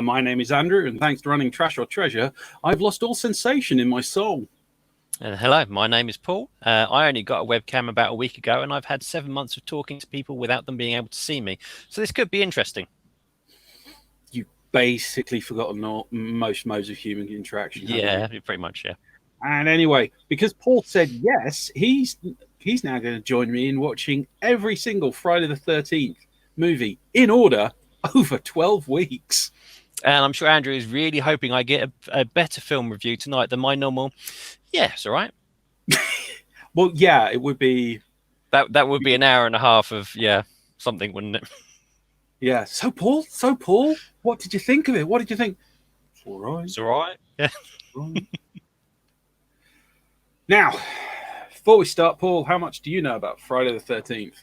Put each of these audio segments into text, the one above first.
My name is Andrew, and thanks to running Trash or Treasure, I've lost all sensation in my soul. Hello, my name is Paul. I only got a webcam about a week ago, and I've had 7 months of talking to people without them being able to see me. So this could be interesting. You've basically forgotten most modes of human interaction, haven't you? Pretty much, yeah. And anyway, because Paul said yes, he's now going to join me in watching every single Friday the 13th movie in order over 12 weeks. And I'm sure Andrew is really hoping I get a better film review tonight than my normal. Yeah, it's all right. Well, yeah, it would be. That would be an hour and a half of something, wouldn't it? Yeah. So Paul, what did you think of it? What did you think? It's all right. It's all right. Yeah. Now, before we start, Paul, how much do you know about Friday the 13th?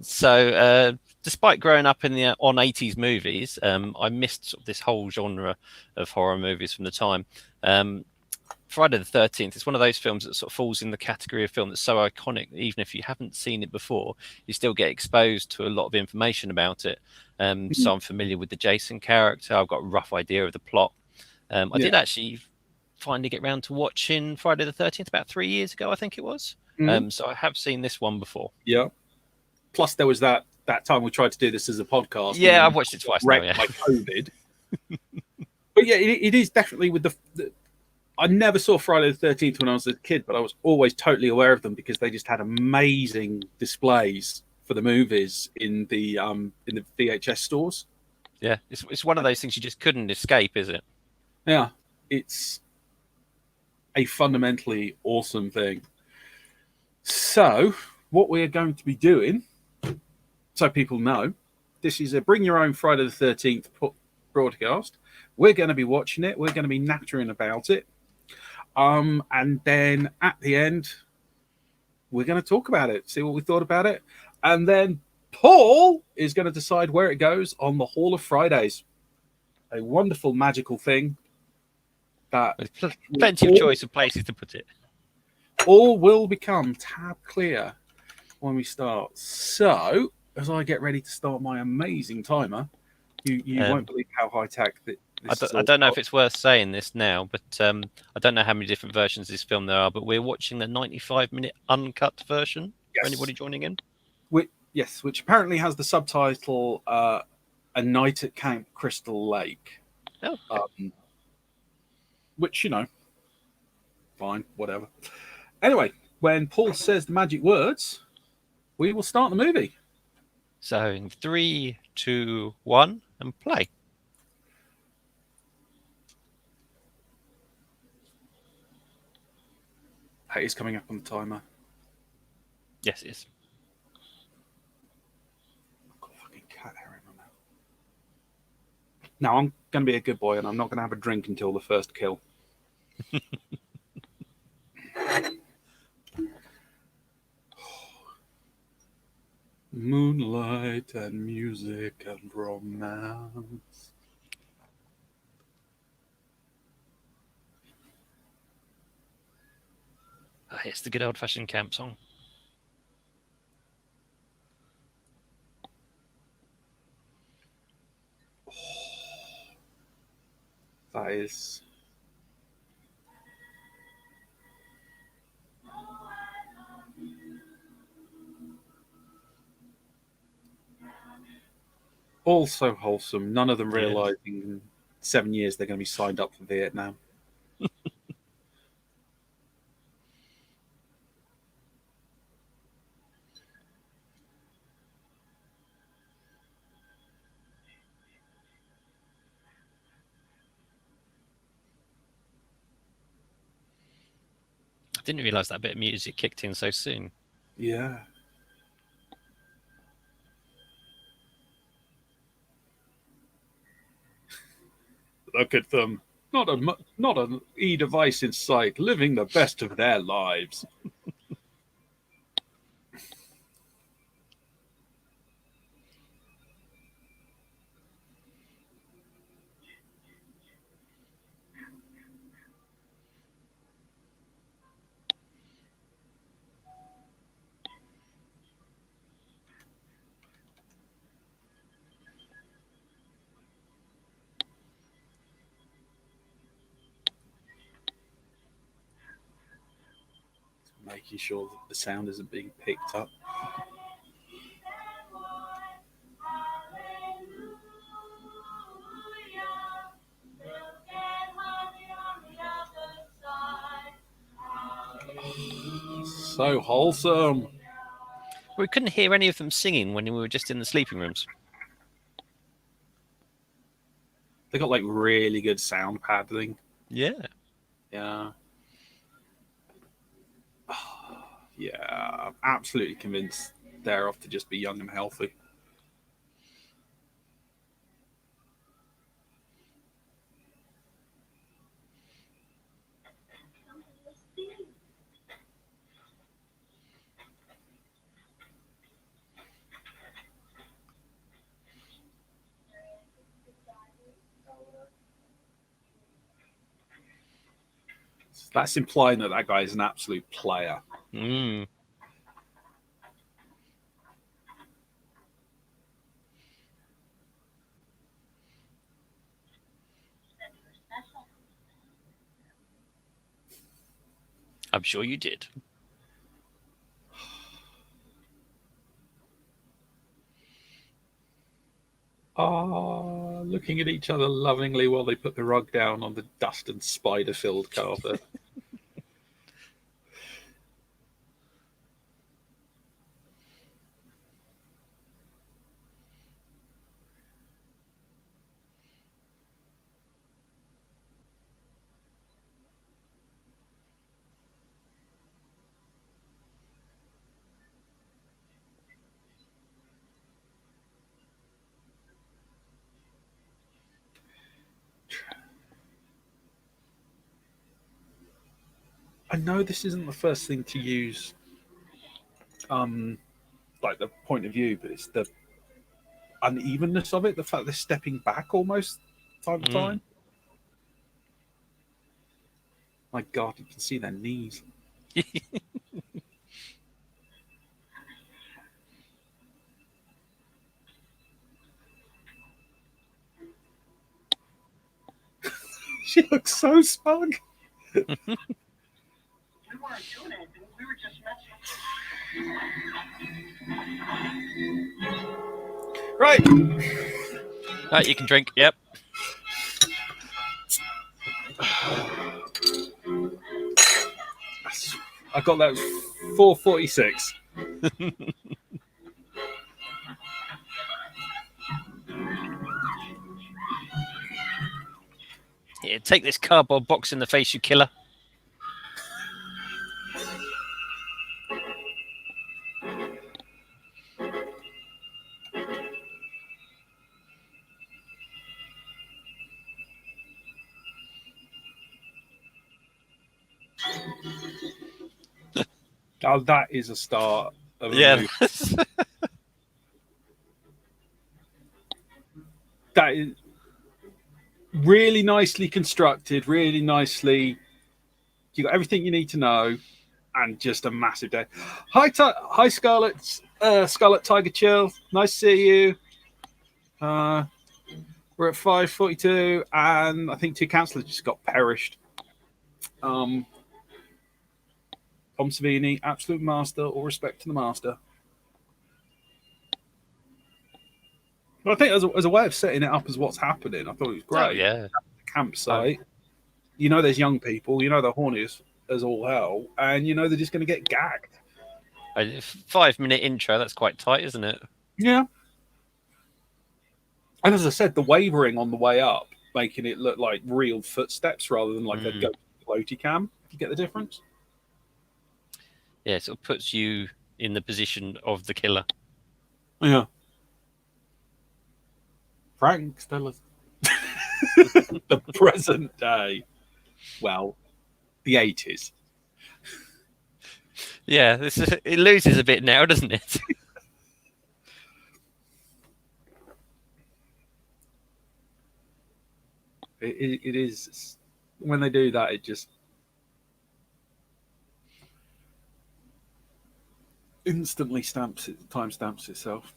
So, despite growing up on 80s movies, I missed this whole genre of horror movies from the time. Friday the 13th, it's one of those films that sort of falls in the category of film that's so iconic that even if you haven't seen it before, you still get exposed to a lot of information about it. So I'm familiar with the Jason character. I've got a rough idea of the plot. I did actually finally get round to watching Friday the 13th about 3 years ago, I think it was. So I have seen this one before. Yeah. Plus, there was that time we tried to do this as a podcast. Yeah, I've watched it twice now. Yeah. By COVID. But yeah, it is definitely with the. I never saw Friday the 13th when I was a kid, but I was always totally aware of them because they just had amazing displays for the movies in the VHS stores. Yeah, it's one of those things you just couldn't escape, is it? Yeah, it's a fundamentally awesome thing. So, what we are going to be doing, so people know, this is a Bring Your Own Friday the 13th broadcast. We're going to be watching it. We're going to be nattering about it. And then at the end, we're going to talk about it, see what we thought about it. And then Paul is going to decide where it goes on the Hall of Fridays. A wonderful, magical thing. That plenty of choice of places to put it. All will become tab clear when we start. So, as I get ready to start my amazing timer, you won't believe how high-tech I don't know if it's worth saying this now, but I don't know how many different versions of this film there are, but we're watching the 95-minute uncut version. Yes. For anybody joining in? Which apparently has the subtitle A Night at Camp Crystal Lake. Oh. Okay. Which, fine, whatever. Anyway, when Paul says the magic words, we will start the movie. So in 3, 2, 1, and play. That is coming up on the timer. Yes, it is. I've got a fucking cat hair in my mouth. Now, I'm going to be a good boy and I'm not going to have a drink until the first kill. Moonlight and music and romance. It's the good old-fashioned camp song. That is... all so wholesome. None of them realizing in 7 years they're going to be signed up for Vietnam. I didn't realize that bit of music kicked in so soon. Yeah. Look at them. Not an e-device in sight, living the best of their lives. making sure that the sound isn't being picked up. So wholesome. We couldn't hear any of them singing when we were just in the sleeping rooms. They got like really good sound padding. Yeah. Yeah. Yeah, I'm absolutely convinced they're off to just be young and healthy. That's implying that that guy is an absolute player. Mm. I'm sure you did. Looking at each other lovingly while they put the rug down on the dust and spider-filled carpet. I know this isn't the first thing to use, like the point of view, but it's the unevenness of it. The fact they're stepping back almost time to time. My God, you can see their knees. She looks so smug. We weren't doing anything. We were just messing. Right. Right, you can drink. Yep. I got that 446. Here, take this cardboard box in the face, you killer. Oh, that is a start of a Yeah. movie. That is really nicely constructed, really nicely. You got everything you need to know, and just a massive day. Hi, Scarlet, Scarlet Tiger Chill. Nice to see you. We're at 5:42, and I think 2 councillors just got perished. Tom Savini, absolute master. All respect to the master. But I think as a way of setting it up as what's happening, I thought it was great. Oh, yeah. The campsite. You know there's young people. You know they're horny as all hell. And you know they're just going to get gagged. A 5-minute intro, that's quite tight, isn't it? Yeah. And as I said, the wavering on the way up, making it look like real footsteps rather than like a go floaty cam. You get the difference? Yeah, it sort of puts you in the position of the killer. Yeah. Frank Stella. The present day. Well, the 80s. Yeah, it loses a bit now, doesn't it? It is. When they do that, it just instantly timestamps itself.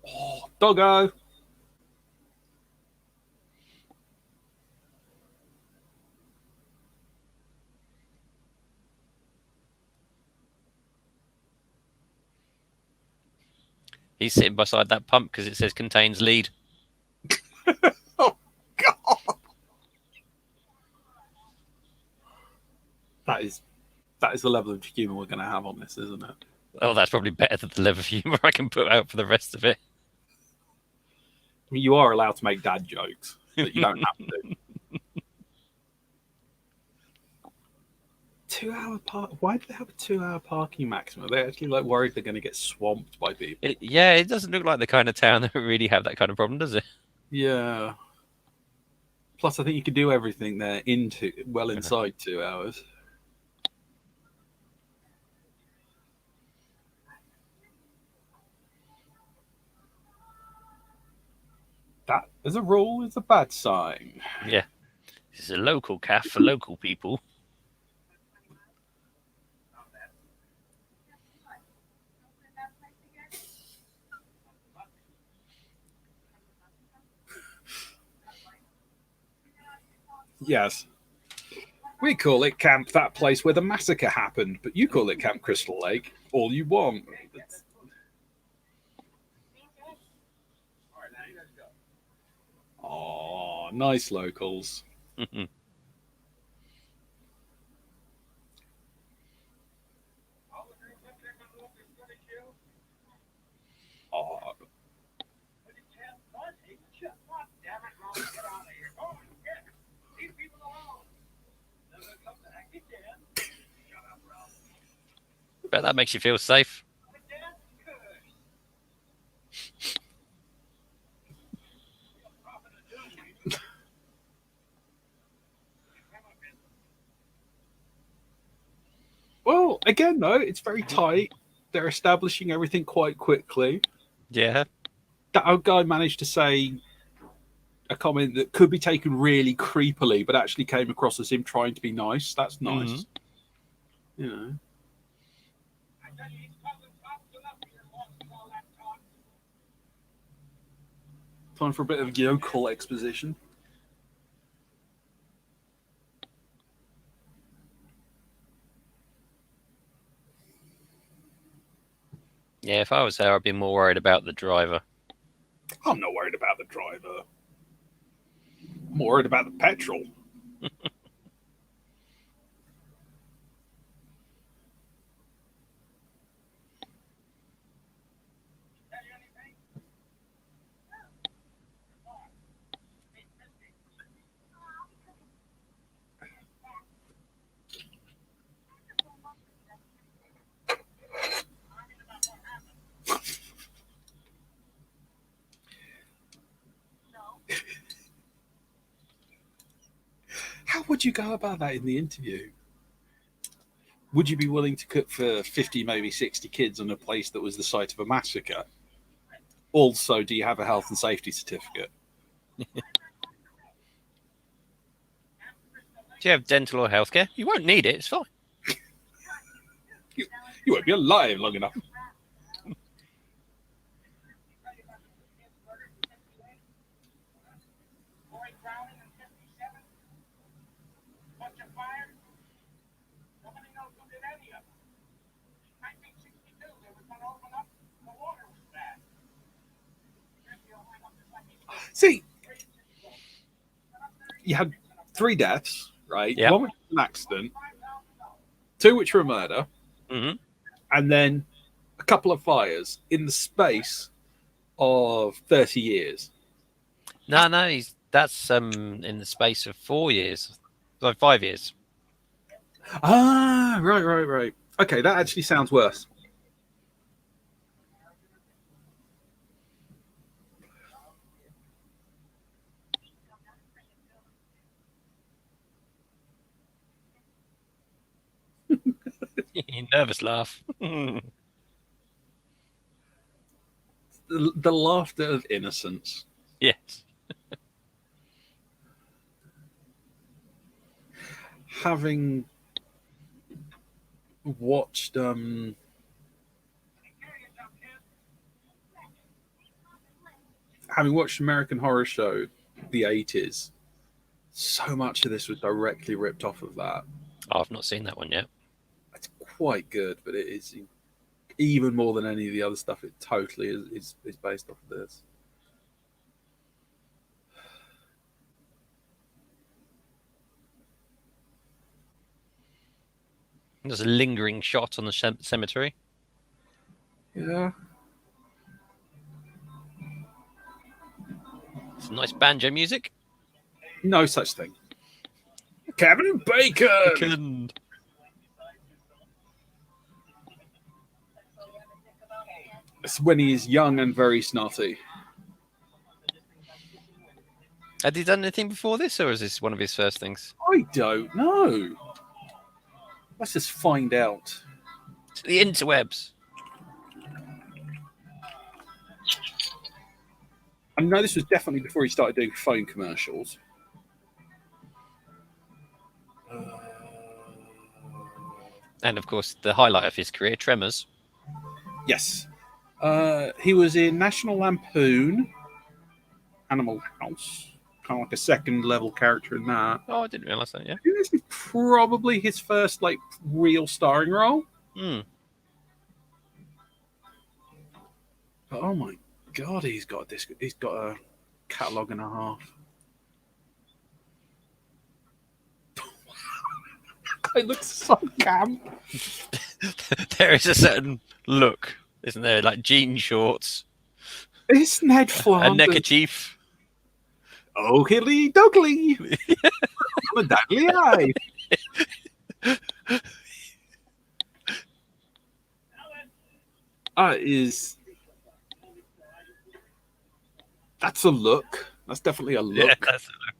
Oh, Doggo. He's sitting beside that pump because it says contains lead. Oh God. That is the level of humour we're going to have on this, isn't it? Oh, that's probably better than the level of humour I can put out for the rest of it. I mean, you are allowed to make dad jokes, but you don't have to. 2 hour park. Why do they have a 2 hour parking maximum? Are they actually like worried they're going to get swamped by people? It doesn't look like the kind of town that would really have that kind of problem, does it? Yeah. Plus, I think you could do everything there inside 2 hours. That, as a rule, is a bad sign. Yeah. This is a local cafe for local people. Yes. We call it Camp That Place Where the Massacre Happened, but you call it Camp Crystal Lake. All you want. Oh, nice locals. Oh, Bet that makes you feel safe. well, again, though, it's very tight. They're establishing everything quite quickly. Yeah. That old guy managed to say a comment that could be taken really creepily, but actually came across as him trying to be nice. That's nice. You know. Time for a bit of yokel exposition. Yeah, if I was there, I'd be more worried about the driver. I'm not worried about the driver. I'm more worried about the petrol. How would you go about that in the interview? Would you be willing to cook for 50, maybe 60 kids on a place that was the site of a massacre? Also, do you have a health and safety certificate? Do you have dental or healthcare? You won't need it. It's fine. You won't be alive long enough. See, you had 3 deaths, right? Yep. 1 which was an accident, 2 which were a murder, and then a couple of fires in the space of 30 years. No, that's in the space of 4 years. So 5 years. Ah, right. Okay, that actually sounds worse. Nervous laugh. The laughter of innocence. Yes. Having watched having watched American Horror Show, the 80s, so much of this was directly ripped off of that. Oh, I've not seen that one yet. It's quite good, but it is even more than any of the other stuff. It totally is based off of this. There's a lingering shot on the cemetery. Yeah. Some nice banjo music. No such thing. Kevin and Bacon! It's when he is young and very snotty. Had he done anything before this, or is this one of his first things? I don't know. Let's just find out. To the interwebs. I know this was definitely before he started doing phone commercials. And of course, the highlight of his career, Tremors. Yes. He was in National Lampoon, Animal House, kind of like a second level character in that. Oh, I didn't realise that, yeah. I think this is probably his first like real starring role. Mm. But oh my god, he's got a catalogue and a half. It looks so camp. There is a certain look, isn't there? Like jean shorts, It's Ned a Flanders. neckerchief. Oh, Hilly Dugly. I'm a Dugly eye. That's a look. That's definitely a look. Yeah, that's a look.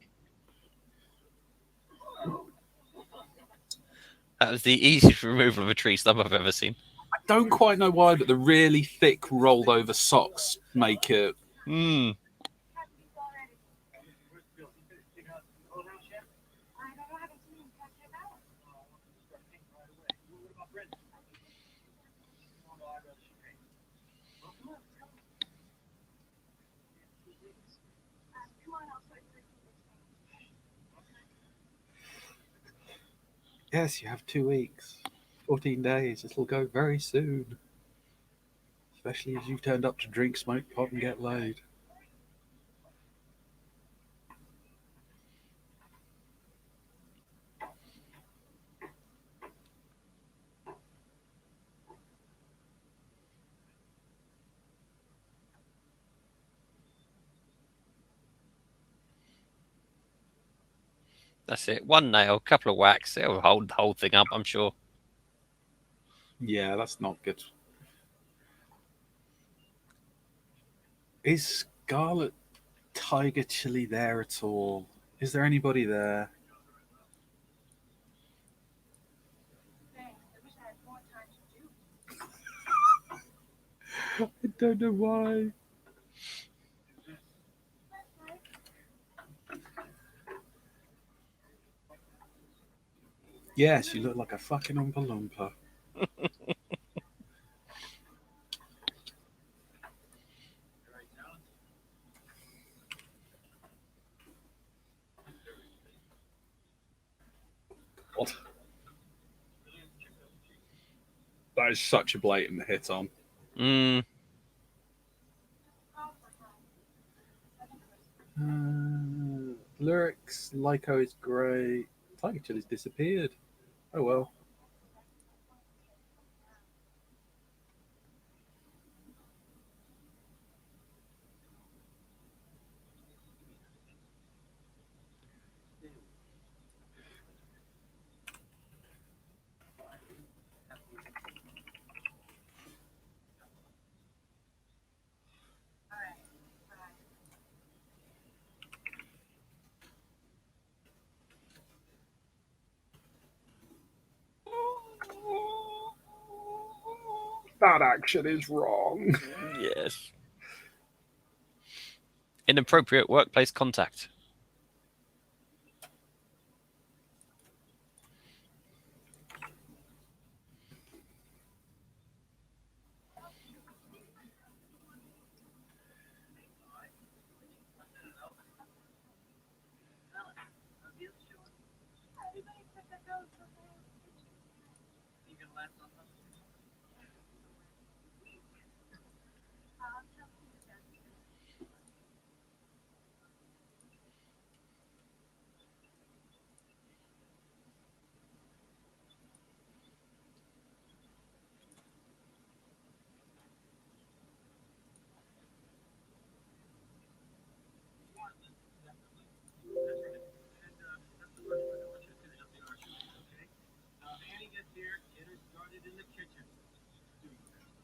That was the easiest removal of a tree stump I've ever seen. I don't quite know why, but the really thick rolled over socks make it. Mm. Yes, you have 2 weeks, 14 days. It'll go very soon. Especially as you've turned up to drink, smoke pot, and get laid. That's it. One nail, couple of whacks. It'll hold the whole thing up, I'm sure. Yeah, that's not good. Is Scarlet Tiger Chili there at all? Is there anybody there? I don't know why. Yes, you look like a fucking Oompa Loompa. God. That is such a blatant hit on. Mm. Lyrics, Lyco is great. Tiger Chili's disappeared. Oh well. That action is wrong. Yes. Inappropriate workplace contact.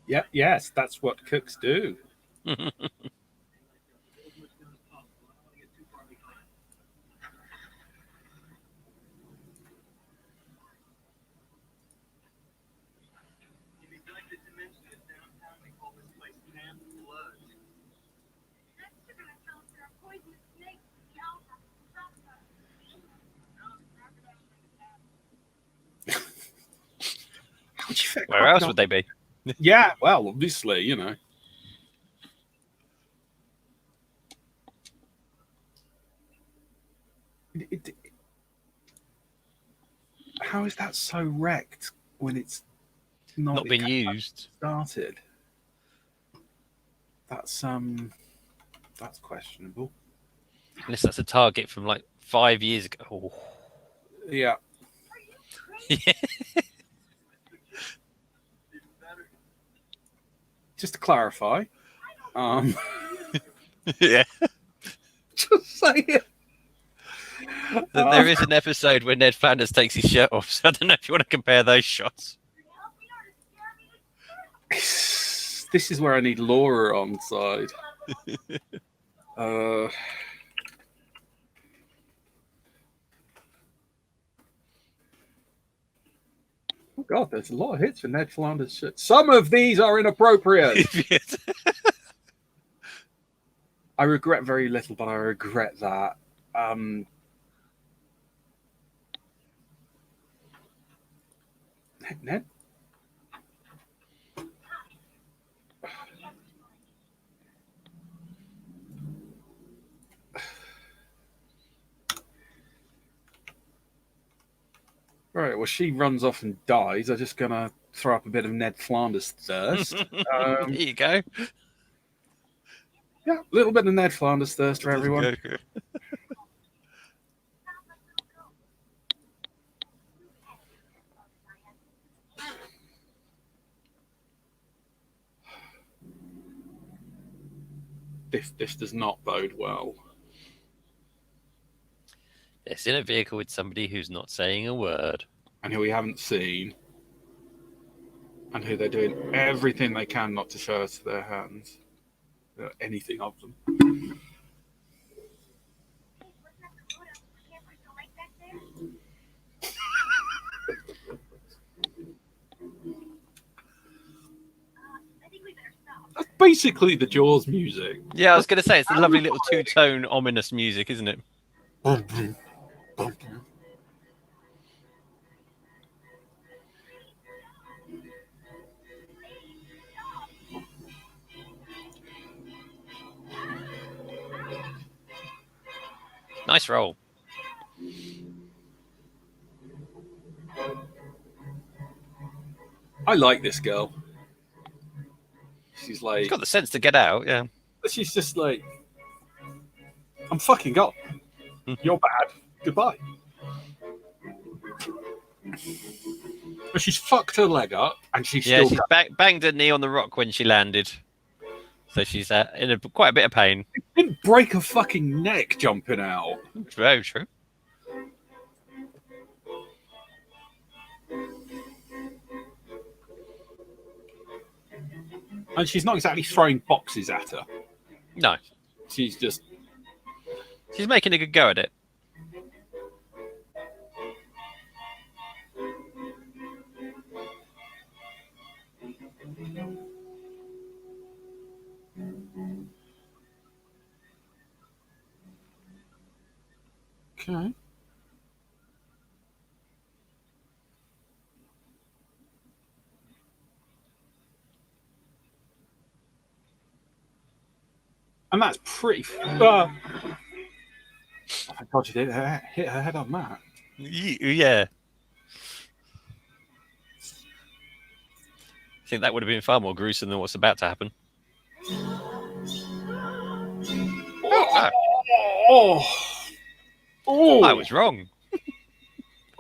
Yeah, yes, that's what cooks do. Where else would they be? Yeah, well, obviously, you know. How is that so wrecked when it's Not been used. started? That's questionable. Unless that's a target from like 5 years ago. Oh. Yeah. Yeah. Just to clarify, Yeah. just say it. There is an episode where Ned Flanders takes his shirt off, so I don't know if you want to compare those shots. This is where I need Laura on side. Oh God, there's a lot of hits for Ned Flanders shit. Some of these are inappropriate. I regret very little, but I regret that. Ned? Right, well, she runs off and dies. I'm just going to throw up a bit of Ned Flanders thirst. There you go. Yeah, a little bit of Ned Flanders thirst for everyone. This does not bode well. It's in a vehicle with somebody who's not saying a word. And who we haven't seen. And who they're doing everything they can not to show us their hands. Anything of them. That's basically the Jaws music. Yeah, I was going to say, it's a lovely little two-tone ominous music, isn't it? Nice roll. I like this girl. She's like... She's got the sense to get out, yeah. She's just like... I'm fucking gone. You're bad. Goodbye. But she's fucked her leg up, and she's still... she's banged her knee on the rock when she landed. So she's in quite a bit of pain. It didn't break her fucking neck jumping out. Very true. And she's not exactly throwing boxes at her. No. She's just... She's making a good go at it. Okay. And that's pretty... oh my God, she did hit her head on that. Yeah. think that would have been far more gruesome than what's about to happen. Oh, Oh, oh, I was wrong.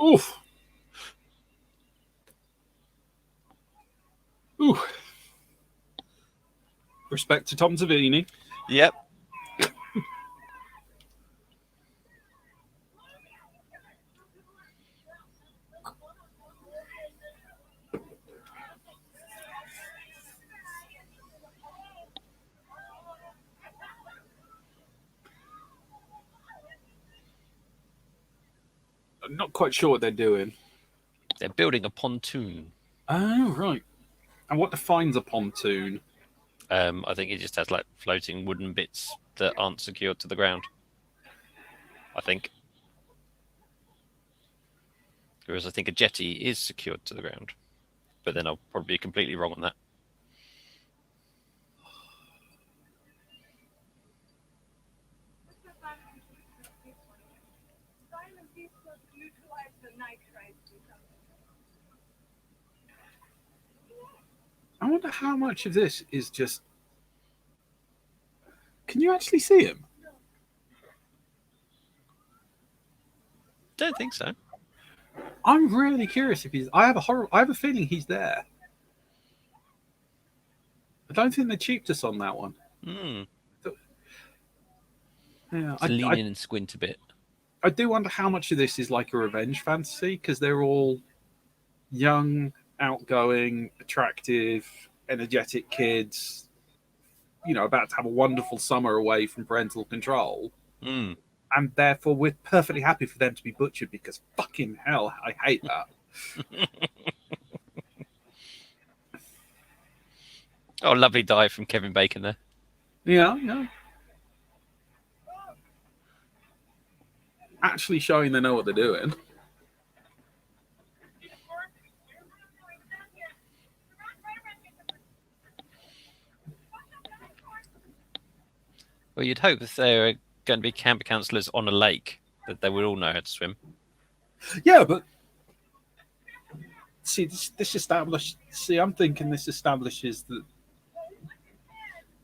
oof, ooh. Respect to Tom Savini. Yep. I'm not quite sure what they're doing. They're building a pontoon. Oh, right. And what defines a pontoon? I think it just has like floating wooden bits that aren't secured to the ground. I think. Whereas I think a jetty is secured to the ground. But then I'll probably be completely wrong on that. I wonder how much of this is just. Can you actually see him? Don't think so. I'm really curious if he's. I have a feeling he's there. I don't think they cheaped us on that one. Mm. Yeah, Just lean in and squint a bit. I do wonder how much of this is like a revenge fantasy because they're all young, outgoing, attractive, energetic kids. You know, about to have a wonderful summer away from parental control. Mm. And therefore we're perfectly happy for them to be butchered because fucking hell, I hate that. Oh, lovely dive from Kevin Bacon there. Yeah. Actually showing they know what they're doing. Well, you'd hope if there are going to be camp counsellors on a lake that they would all know how to swim. Yeah, but see, this established. See, I'm thinking this establishes that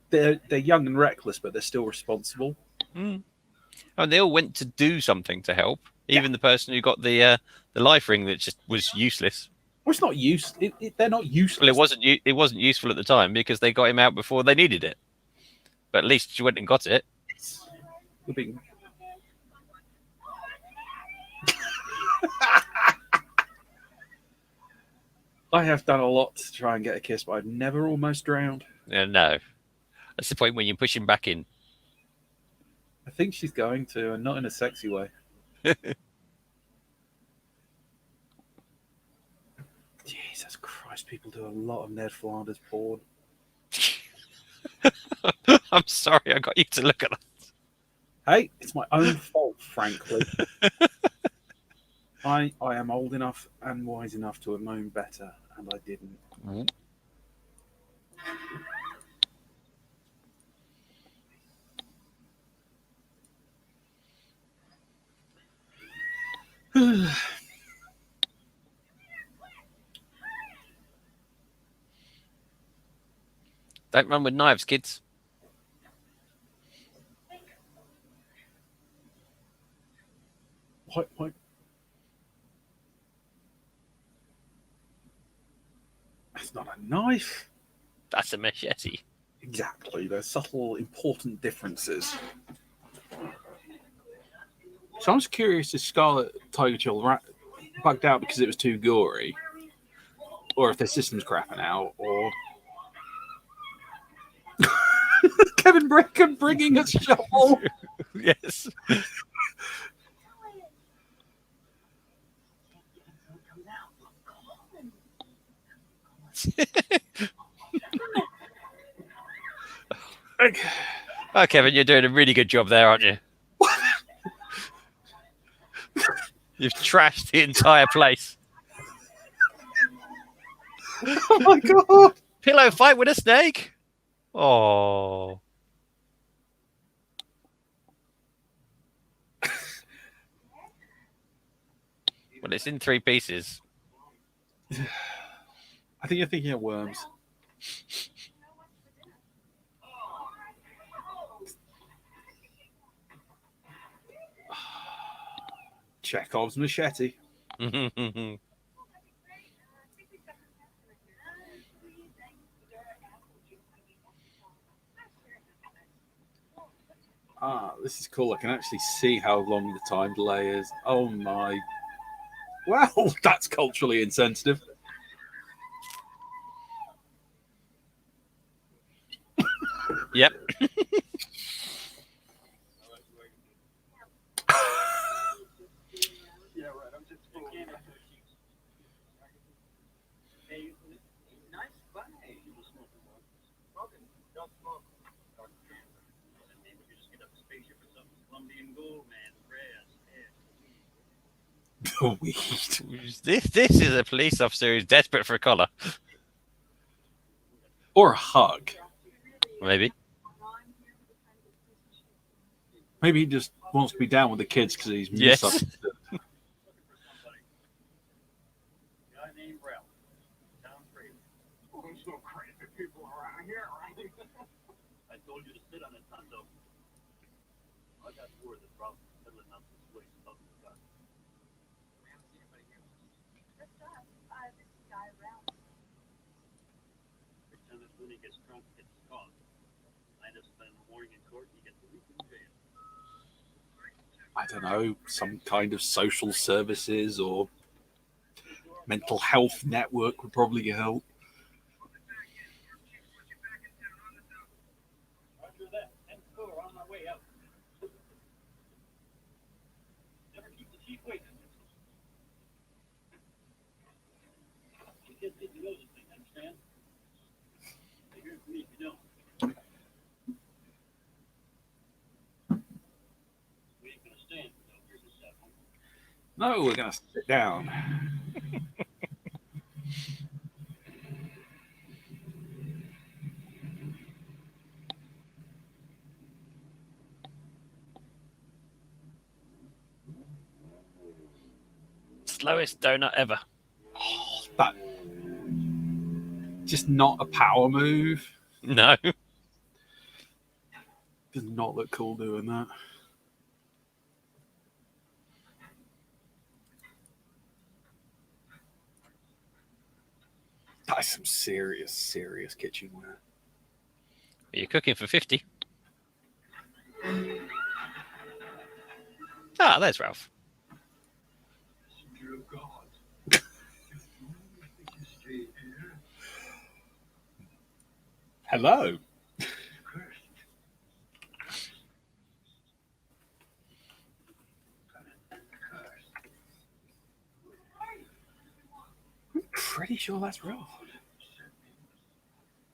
they're young and reckless, but they're still responsible. Mm. Oh, they all went to do something to help. Even the person who got the life ring that just was useless. Well, it's not use. They're not useless. Well, it wasn't useful at the time because they got him out before they needed it. But at least she went and got it. We're being... I have done a lot to try and get a kiss, but I've never almost drowned. No, that's the point when you push him back in. I think she's going to, and not in a sexy way. Jesus Christ, people do a lot of Ned Flanders porn. I'm sorry, I got you to look at that. Hey, it's my own fault, frankly. I am old enough and wise enough to have known better, and I didn't. Don't run with knives, kids. What? That's not a knife. That's a machete. Exactly. There's subtle, important differences. So I was curious if Scarlet Tiger Chill bugged out because it was too gory, or if their system's crapping out, or Kevin Bacon bringing a shovel. Yes. Oh, Kevin, you're doing a really good job there, aren't you? You've trashed the entire place. Oh my god! Pillow fight with a snake? Oh. Well, it's in 3 pieces. I think you're thinking of worms. Chekhov's machete. This is cool. I can actually see how long the time delay is. Oh my. Well, that's culturally insensitive. Yep. Yeah, right. I'm just looking at Hey, nice fun. Hey, you smoking one? Smoking? Don't smoke. Maybe we just get up a spaceship or something. Colombian gold, man. Weed. This is a police officer who's desperate for a collar. Or a hug. Maybe. Maybe he just wants to be down with the kids because he's Yes. misunderstood. Guy named Ralph. Town crazy. There's no crazy people around here, right? I told you to sit on it, Tonto. I got word that Ralph is fiddling up this place above the gun. We haven't seen anybody here. That's us. This guy around. Every time this loony gets drunk, he gets caught. I end up spending the morning in court, and he gets a week in jail. I don't know, some kind of social services or mental health network would probably help. Roger that. 10-4 on my way out. Never keep the chief waiting. You kids need to know this thing, understand? Stay here for me if you don't. We ain't gonna stand without here this afternoon. No, we're going to sit down. Slowest donut ever. That just not a power move. No. Does not look cool doing that. That's some serious kitchenware. You're cooking for 50. Ah, there's Ralph. Dear God. Hello. I'm pretty sure that's wrong.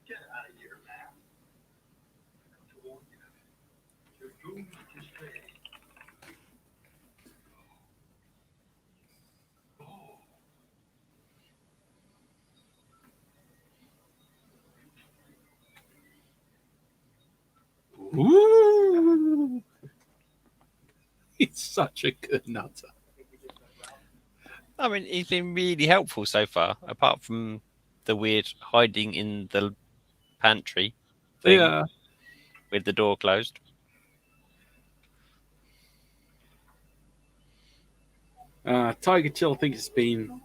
Get out of here, man. I warn you. You're doomed to stay. Ooh. He's such a good nutter. I mean, he's been really helpful so far, apart from the weird hiding in the pantry thing Yeah. with the door closed. Tiger Chill thinks it's been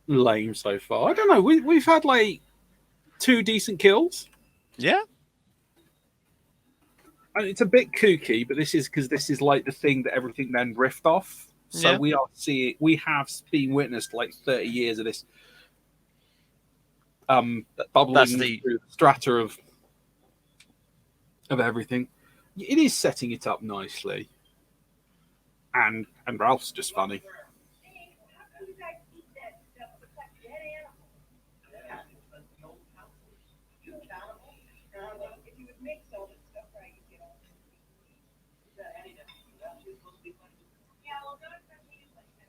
lame so far. I don't know. We've had like 2 decent kills. Yeah. And it's a bit kooky, but this is because this is like the thing that everything then riffed off. So Yeah. we have been witnessed like 30 years of this bubbling That's the- through the strata of everything. It is setting it up nicely. And Ralph's just funny. How do you guys eat that stuff? It's like dead animals. Two animals? If you would mix all this stuff right, you'd get all this. Yeah, well, don't expect me to like that.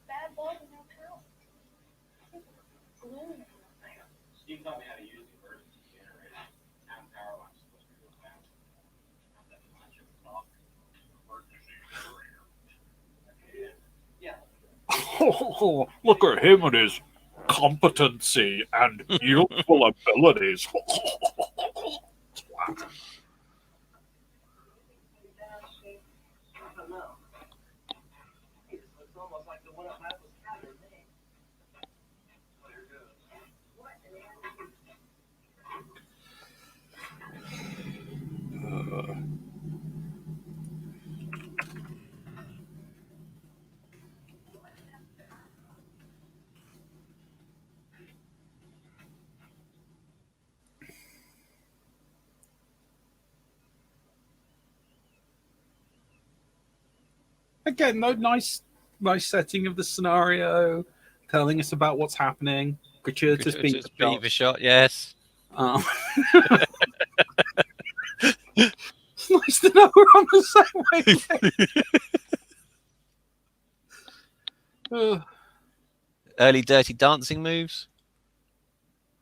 Bad blood and no curls. Glue. Steve taught me how to use the emergency generator. Town power line's supposed to go down. Not that much of a talk. Emergency generator. Yeah. Oh, look at him and his competency and youthful abilities. I don't know. He just looks almost like the one up Apple's cabin. There it goes. Again, no, nice setting of the scenario, telling us about what's happening. Gratuitous beaver shot, yes. Um, it's nice to know we're on the same wavelength. Early Dirty Dancing moves.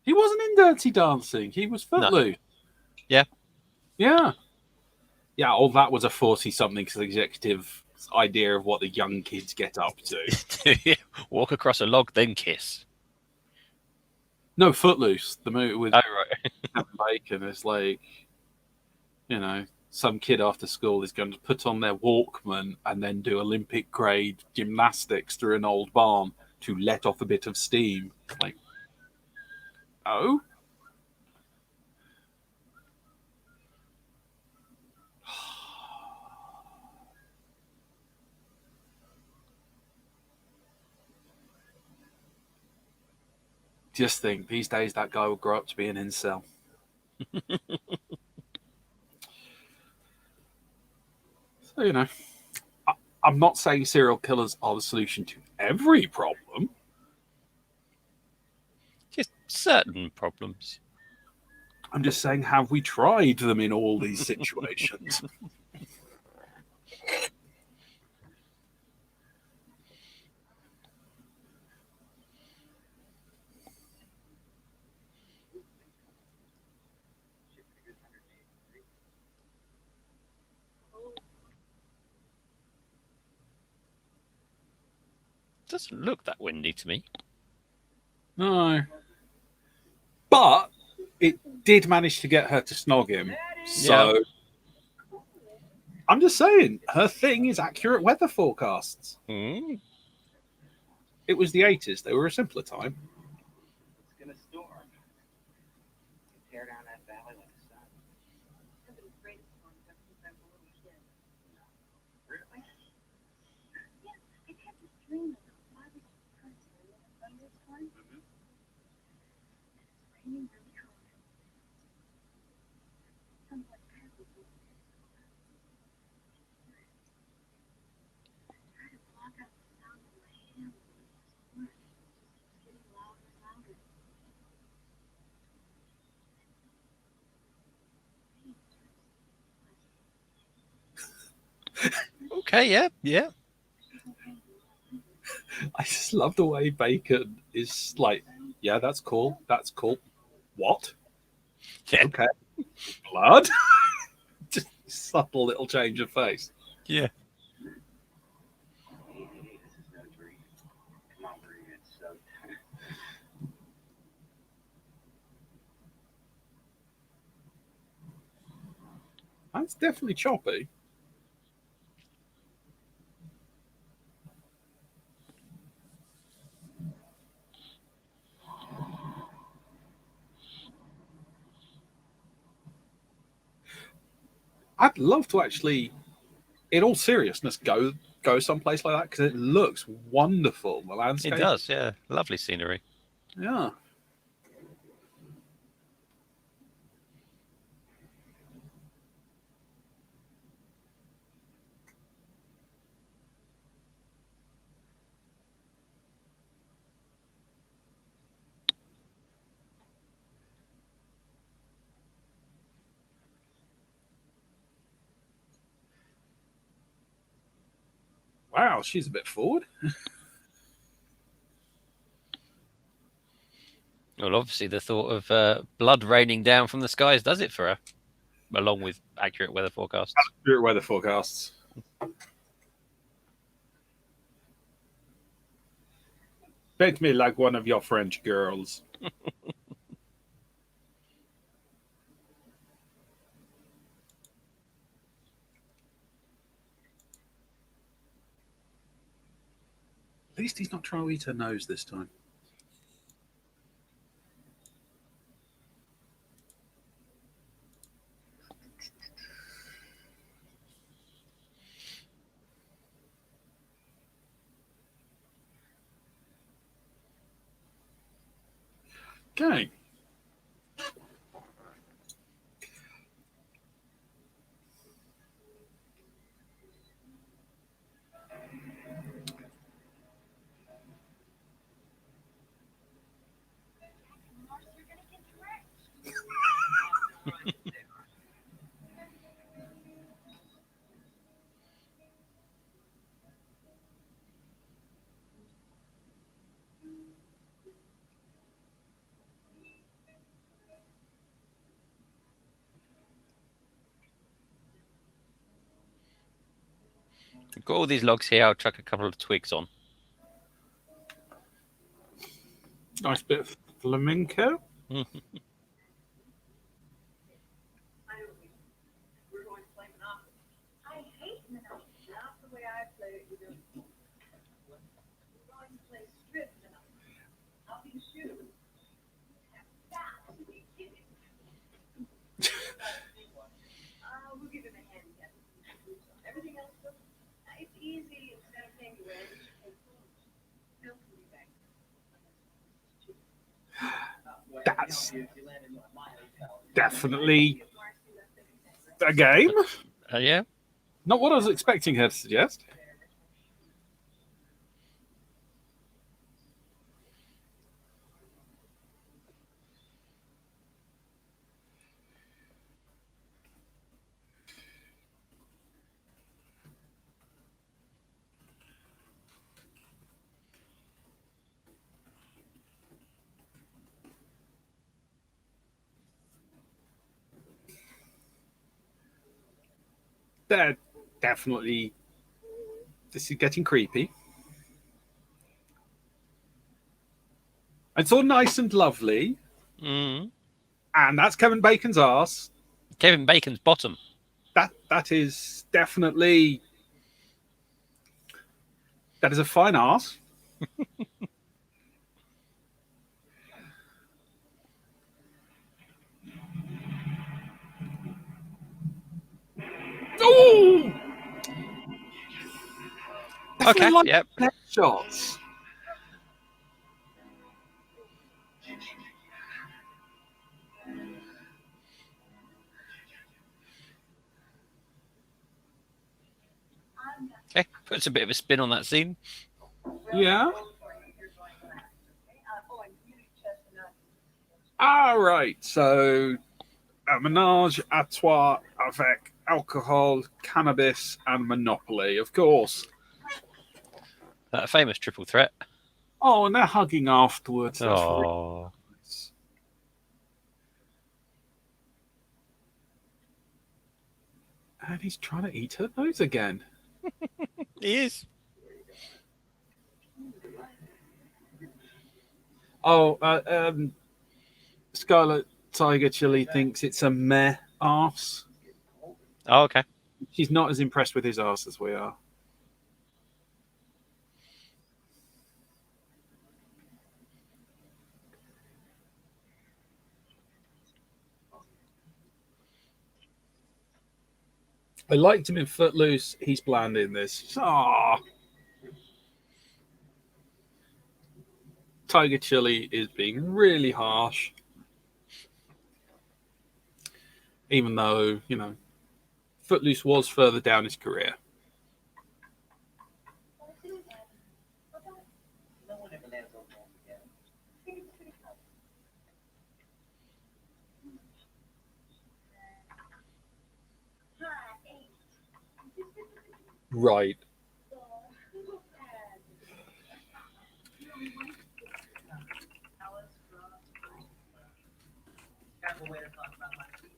He wasn't in Dirty Dancing. He was Footloose. Yeah. Yeah. Yeah, all that was a 40-something executive idea of what the young kids get up to. Walk across a log, then kiss. No, Footloose, the movie with Oh, right. Kevin Bacon. It's like, you know, some kid after school is going to put on their Walkman and then do Olympic grade gymnastics through an old barn to let off a bit of steam. Like, oh? Just think, these days that guy will grow up to be an incel. So, you know, I'm not saying serial killers are the solution to every problem. Just certain problems. I'm just saying, have we tried them in all these situations? Doesn't look that windy to me. No. But it did manage to get her to snog him. So I'm just saying, her thing is accurate weather forecasts. Mm. It was the 80s. They were a simpler time. It's gonna storm. Tear down that valley like the sun. Somebody's greatest one ever since I was a little kid. Really? Yeah, I've had this dream that the father's person in a thunderstorm. Mm-hmm. It's raining really hard. Sounds like Pappy was try to block out the sound of my hand. It's getting louder and louder. Okay, yeah. I just love the way Bacon is like, yeah, that's cool. That's cool. What? Yeah. Okay. Blood? Just subtle little change of face. Yeah. This is no dream. Come on, breathe. It's so tight. That's definitely choppy. I'd love to actually, in all seriousness, go someplace like that because it looks wonderful. The landscape. It does, yeah. Lovely scenery. Yeah. Wow, she's a bit forward. Well, obviously the thought of blood raining down from the skies does it for her, along with accurate weather forecasts. Accurate weather forecasts. Paint me like one of your French girls. At least he's not trying to eat her nose this time. Okay. You're gonna get drenched. I've got all these logs here. I'll chuck a couple of twigs on. Nice bit of flamenco. I don't think we're going to play Monopoly. I hate Monopoly. Not the way I play it, you know. We're going to play strip Monopoly. I'll be the shoe. Got to be kidding. We'll give him a handicap. Everything else, it's easy. Instead of paying rent, he'll be back. That's definitely a game. Yeah. Not what I was expecting her to suggest. They're definitely. This is getting creepy. It's all nice and lovely, Mm. and that's Kevin Bacon's arse. Kevin Bacon's bottom. That is definitely. That is a fine arse. Oh! Okay. Like Yep. shots. Okay. Puts a bit of a spin on that scene. Yeah. All right. So, a ménage à trois avec alcohol, cannabis, and Monopoly, of course. That famous triple threat. Oh, and they're hugging afterwards. That's really Oh. nice. And he's trying to eat her nose again. He is. Oh, Scarlet Tiger Chili thinks it's a meh arse. Oh, okay. She's not as impressed with his arse as we are. I liked him in Footloose. He's bland in this. Ah, Tiger Chili is being really harsh, even though Footloose was further down his career. No one ever lands on home again. Right. Careful way to talk about my feet.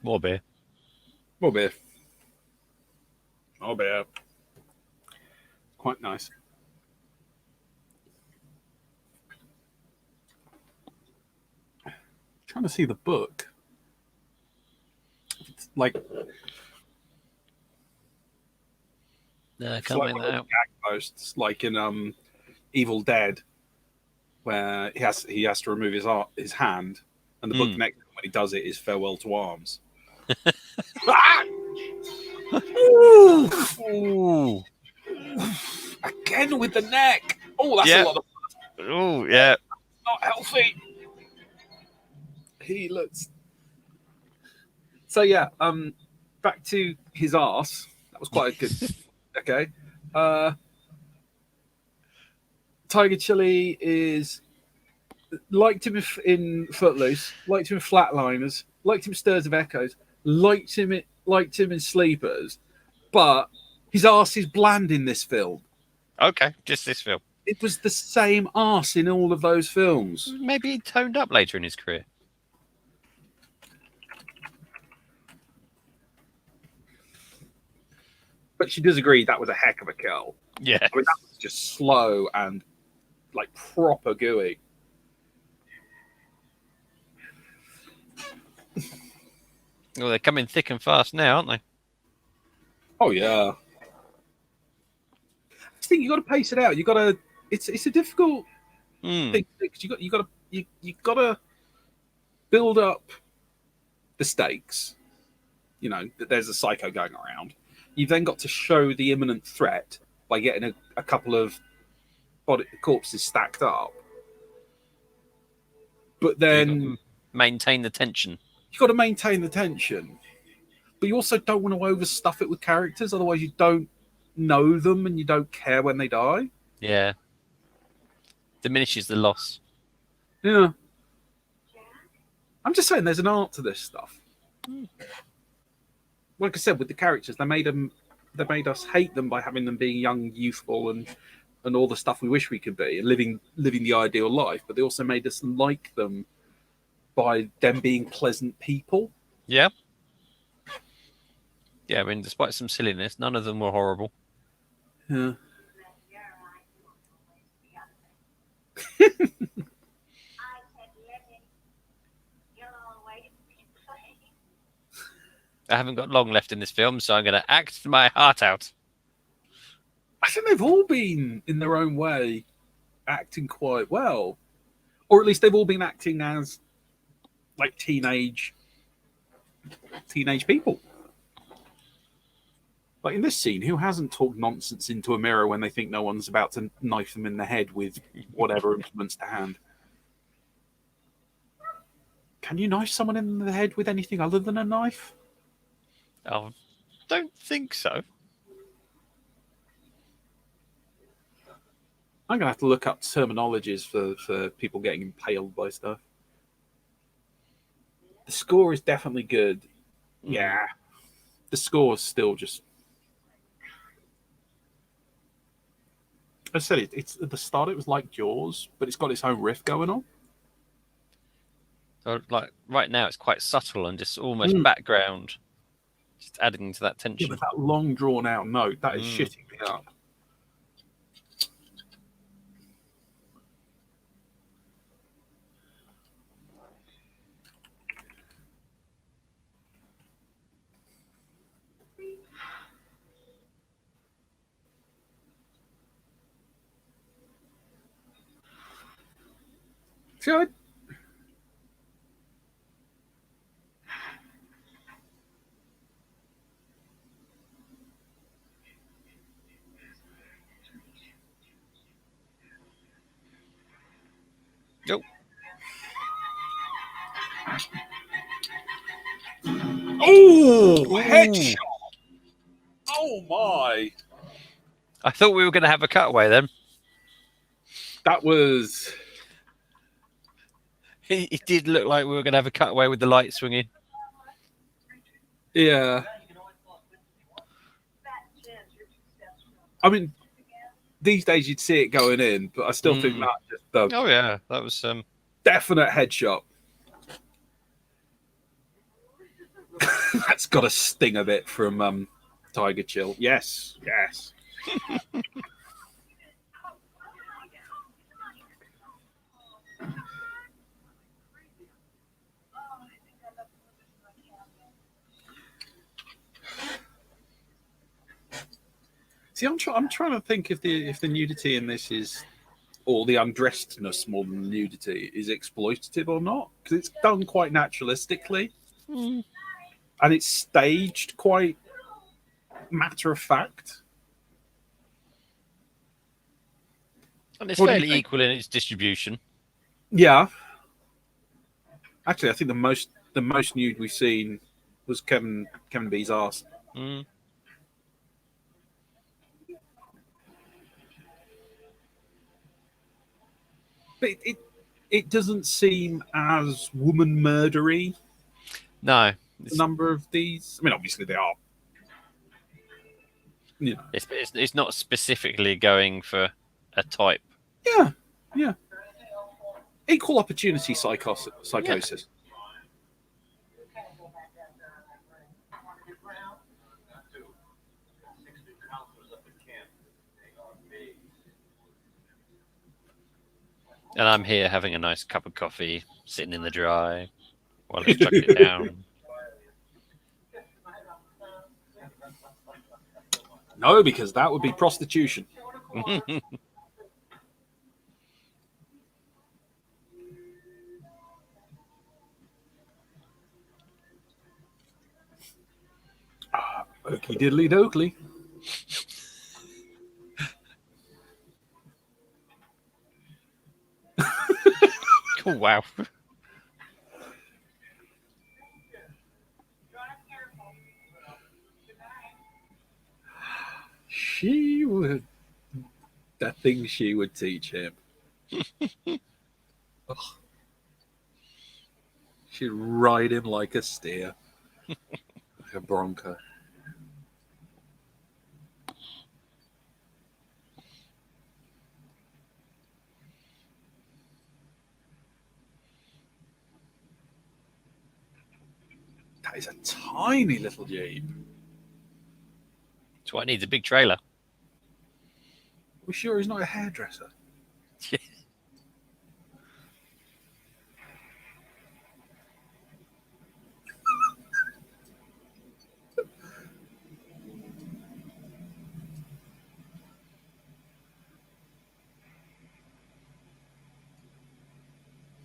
More beer. More beer. More beer. Quite nice. Trying to see the book. It's like No, I it's can't like make one that of the out. gag posts, like in Evil Dead, where he has to remove his hand, and the book next to him when he does it is Farewell to Arms. Ooh, Ooh. again with the neck. Oh, that's Yeah. a lot of Oh, yeah. not healthy. He looks. So yeah, back to his arse. That was quite a good. Okay. Tiger Chili is liked him in Footloose, liked him in Flatliners, liked him in Stirs of Echoes, liked him in Sleepers, but his arse is bland in this film. Okay, just this film. It was the same arse in all of those films. Maybe he toned up later in his career. But she does agree that was a heck of a kill. Yeah. I mean, that was just slow and like proper gooey. Well, they're coming thick and fast now, aren't they? Oh yeah. I think you got to pace it out. You got to. It's a difficult thing because you got to build up the stakes. You know that there's a psycho going around. You've then got to show the imminent threat by getting a couple of corpses stacked up. But then maintain the tension. You've got to maintain the tension. But you also don't want to overstuff it with characters, otherwise you don't know them and you don't care when they die. Yeah. Diminishes the loss. Yeah. I'm just saying there's an art to this stuff. Like I said, with the characters, they made us hate them by having them being young, youthful, and all the stuff we wish we could be, and living the ideal life. But they also made us like them by them being pleasant people. Yeah. Yeah, I mean, despite some silliness, none of them were horrible. Yeah. I haven't got long left in this film, so I'm going to act my heart out. I think they've all been, in their own way, acting quite well. Or at least they've all been acting as, like, teenage people. Like in this scene, who hasn't talked nonsense into a mirror when they think no one's about to knife them in the head with whatever implements to hand? Can you knife someone in the head with anything other than a knife? I don't think so. I'm going to have to look up terminologies for people getting impaled by stuff. The score is definitely good. Yeah. The score is still just... I said it's at the start it was like Jaws, but it's got its own riff going on. So, like right now, it's quite subtle and just almost background, just adding to that tension. Yeah, but that long drawn out note, that is shitting me up. See, Nope. Oh, headshot! Oh my! I thought we were going to have a cutaway then. That was... It did look like we were going to have a cutaway with the light swinging. Yeah. I mean, these days you'd see it going in, but I still think that just Oh yeah, that was definite headshot. That's got to sting a bit from Tiger Chill. Yes, yes. See, I'm trying to think if the nudity in this is, or the undressedness more than the nudity is exploitative or not, because it's done quite naturalistically and it's staged quite matter of fact. And it's What do you fairly think? equal in its distribution. Yeah, actually, I think the most nude we've seen was Kevin B's arse. Mm. But it doesn't seem as woman murdery. No, The number of these, I mean, obviously they are. You know. it's not specifically going for a type. Yeah, yeah. Equal opportunity psychosis. And I'm here having a nice cup of coffee, sitting in the dry while it's chucking it down. No, because that would be prostitution. Okie diddly dokley. Oh, wow. She would. The thing she would teach him. Ugh. She'd ride him like a steer, like a bronco. That is a tiny little jeep. That's why it needs a big trailer. We're sure he's not a hairdresser. Yeah.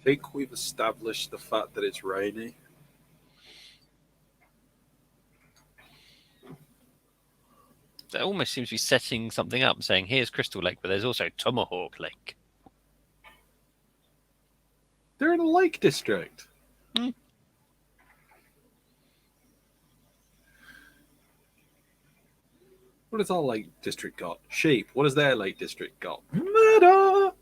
I think we've established the fact that it's rainy. That almost seems to be setting something up, saying, here's Crystal Lake, but there's also Tomahawk Lake. They're in a lake district. Hmm. What has our lake district got? Sheep. What has their lake district got? Murder!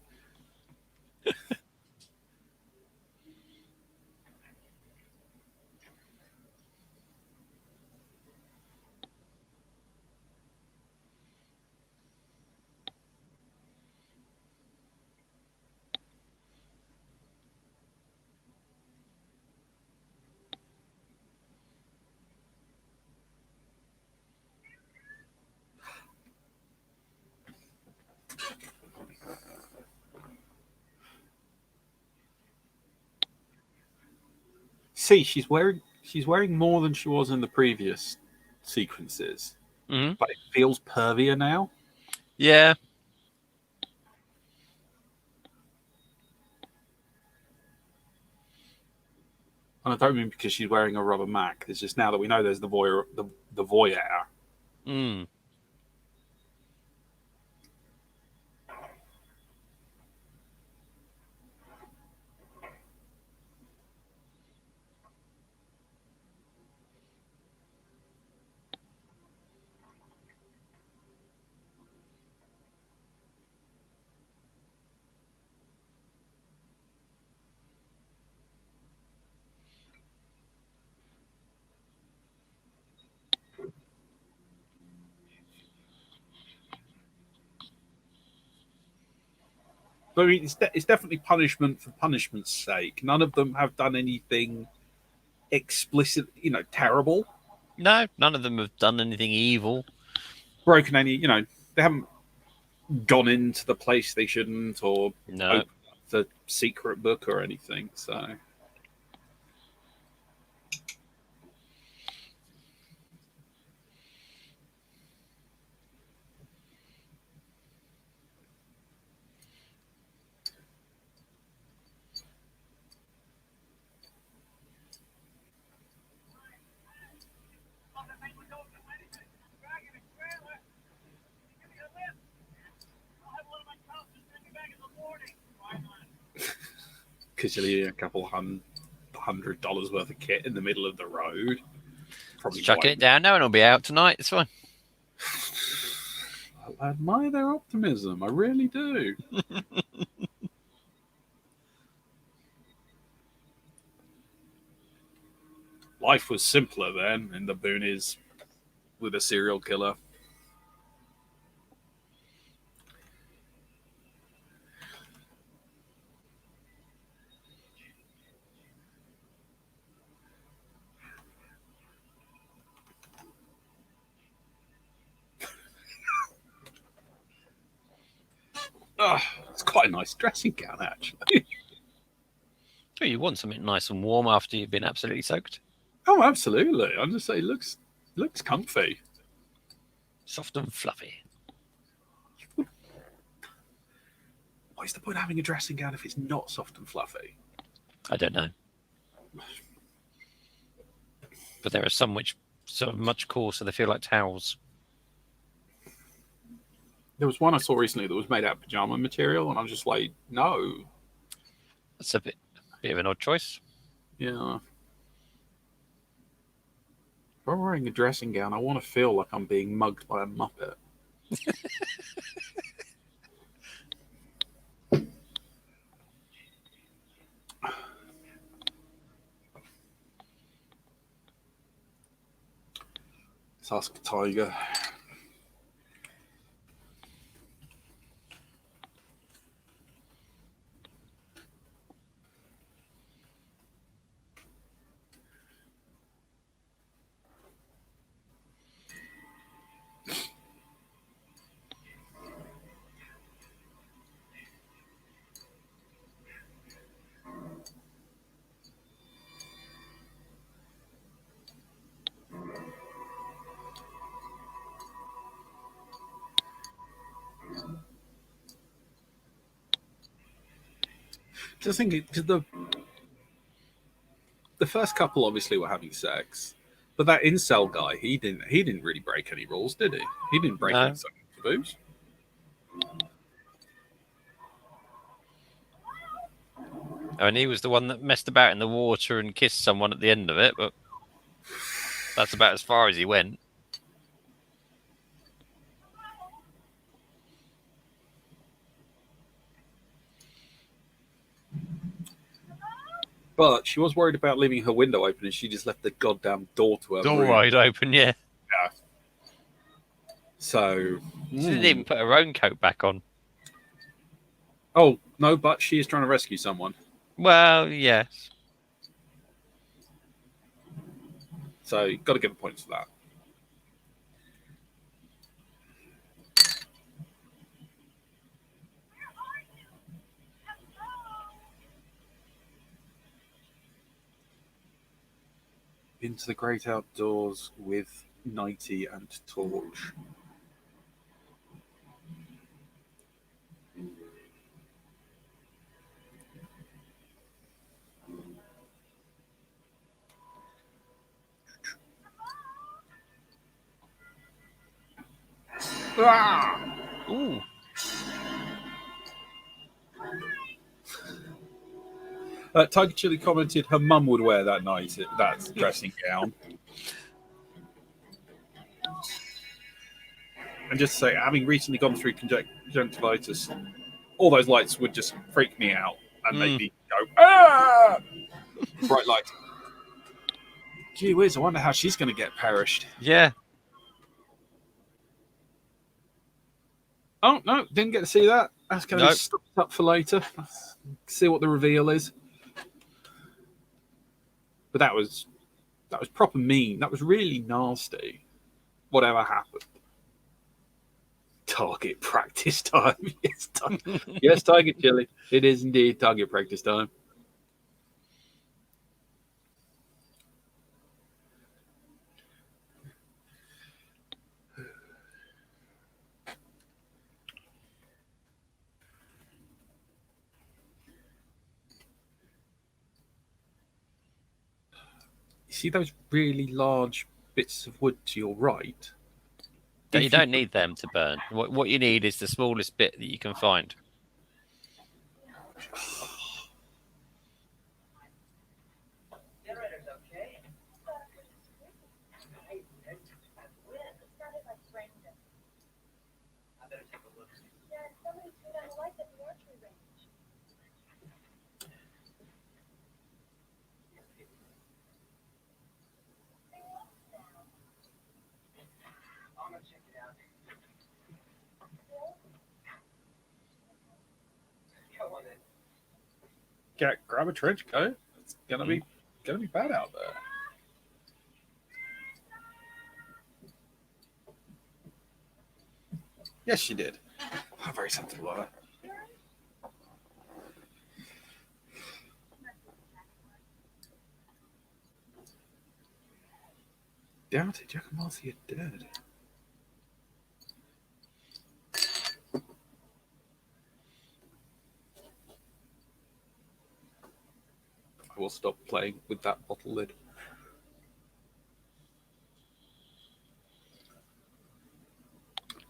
See, she's wearing more than she was in the previous sequences, Mm-hmm. but it feels pervier now. Yeah. And I don't mean because she's wearing a rubber Mac. It's just now that we know there's the voyeur. The voyeur. Mm. But I mean, it's definitely punishment for punishment's sake. None of them have done anything explicit, terrible. No, none of them have done anything evil. broken any, they haven't gone into the place they shouldn't or No. opened up the secret book or anything. So because you're leaving a couple $100 worth of kit in the middle of the road. Probably Just chucking it down now and it'll be out tonight. It's fine. I admire their optimism. I really do. Life was simpler then in the boonies with a serial killer. It's quite a nice dressing gown, actually. Oh, you want something nice and warm after you've been absolutely soaked? Oh, absolutely. I'm just saying, it looks comfy. Soft and fluffy. What's the point of having a dressing gown if it's not soft and fluffy? I don't know. But there are some which sort of much coarser. They feel like towels. There was one I saw recently that was made out of pajama material, and I was just like, no. That's a bit of an odd choice. Yeah. If I'm wearing a dressing gown, I want to feel like I'm being mugged by a Muppet. Let's ask Tiger. Just thinking, because the first couple obviously were having sex, but that incel guy, he didn't really break any rules, did he? He didn't break No. any sexual taboos. And he was the one that messed about in the water and kissed someone at the end of it, but that's about as far as he went. But she was worried about leaving her window open, and she just left the goddamn door to her Door room. wide open, yeah. Yeah. So She didn't even put her own coat back on. Oh no, but she is trying to rescue someone. Well, yes. So you've got to give her points for that. Into the great outdoors with Nighty and Torch. Ah! Ooh. Tiger Chili commented her mum would wear that that dressing gown. And just to say, having recently gone through conjunctivitis, all those lights would just freak me out and make me go, ah! Bright light. Gee whiz, I wonder how she's going to get perished. Yeah. Oh, no, didn't get to see that. That's going to be stopped up for later. See what the reveal is. But that was That was proper mean. That was really nasty. Whatever happened. Target practice time. Yes, Tiger Chili. It is indeed target practice time. You see those really large bits of wood to your right? You don't need them to burn. What you need is the smallest bit that you can find. Generator's okay. I better take a look. Yeah, somebody threw down a light at the archery range. I'm gonna check it out. Come on then. Grab a trench coat. It's gonna be bad out there. Yes, she did. Oh, very sensible of her. Doubt it, Jack and Marcy are dead. I will stop playing with that bottle lid.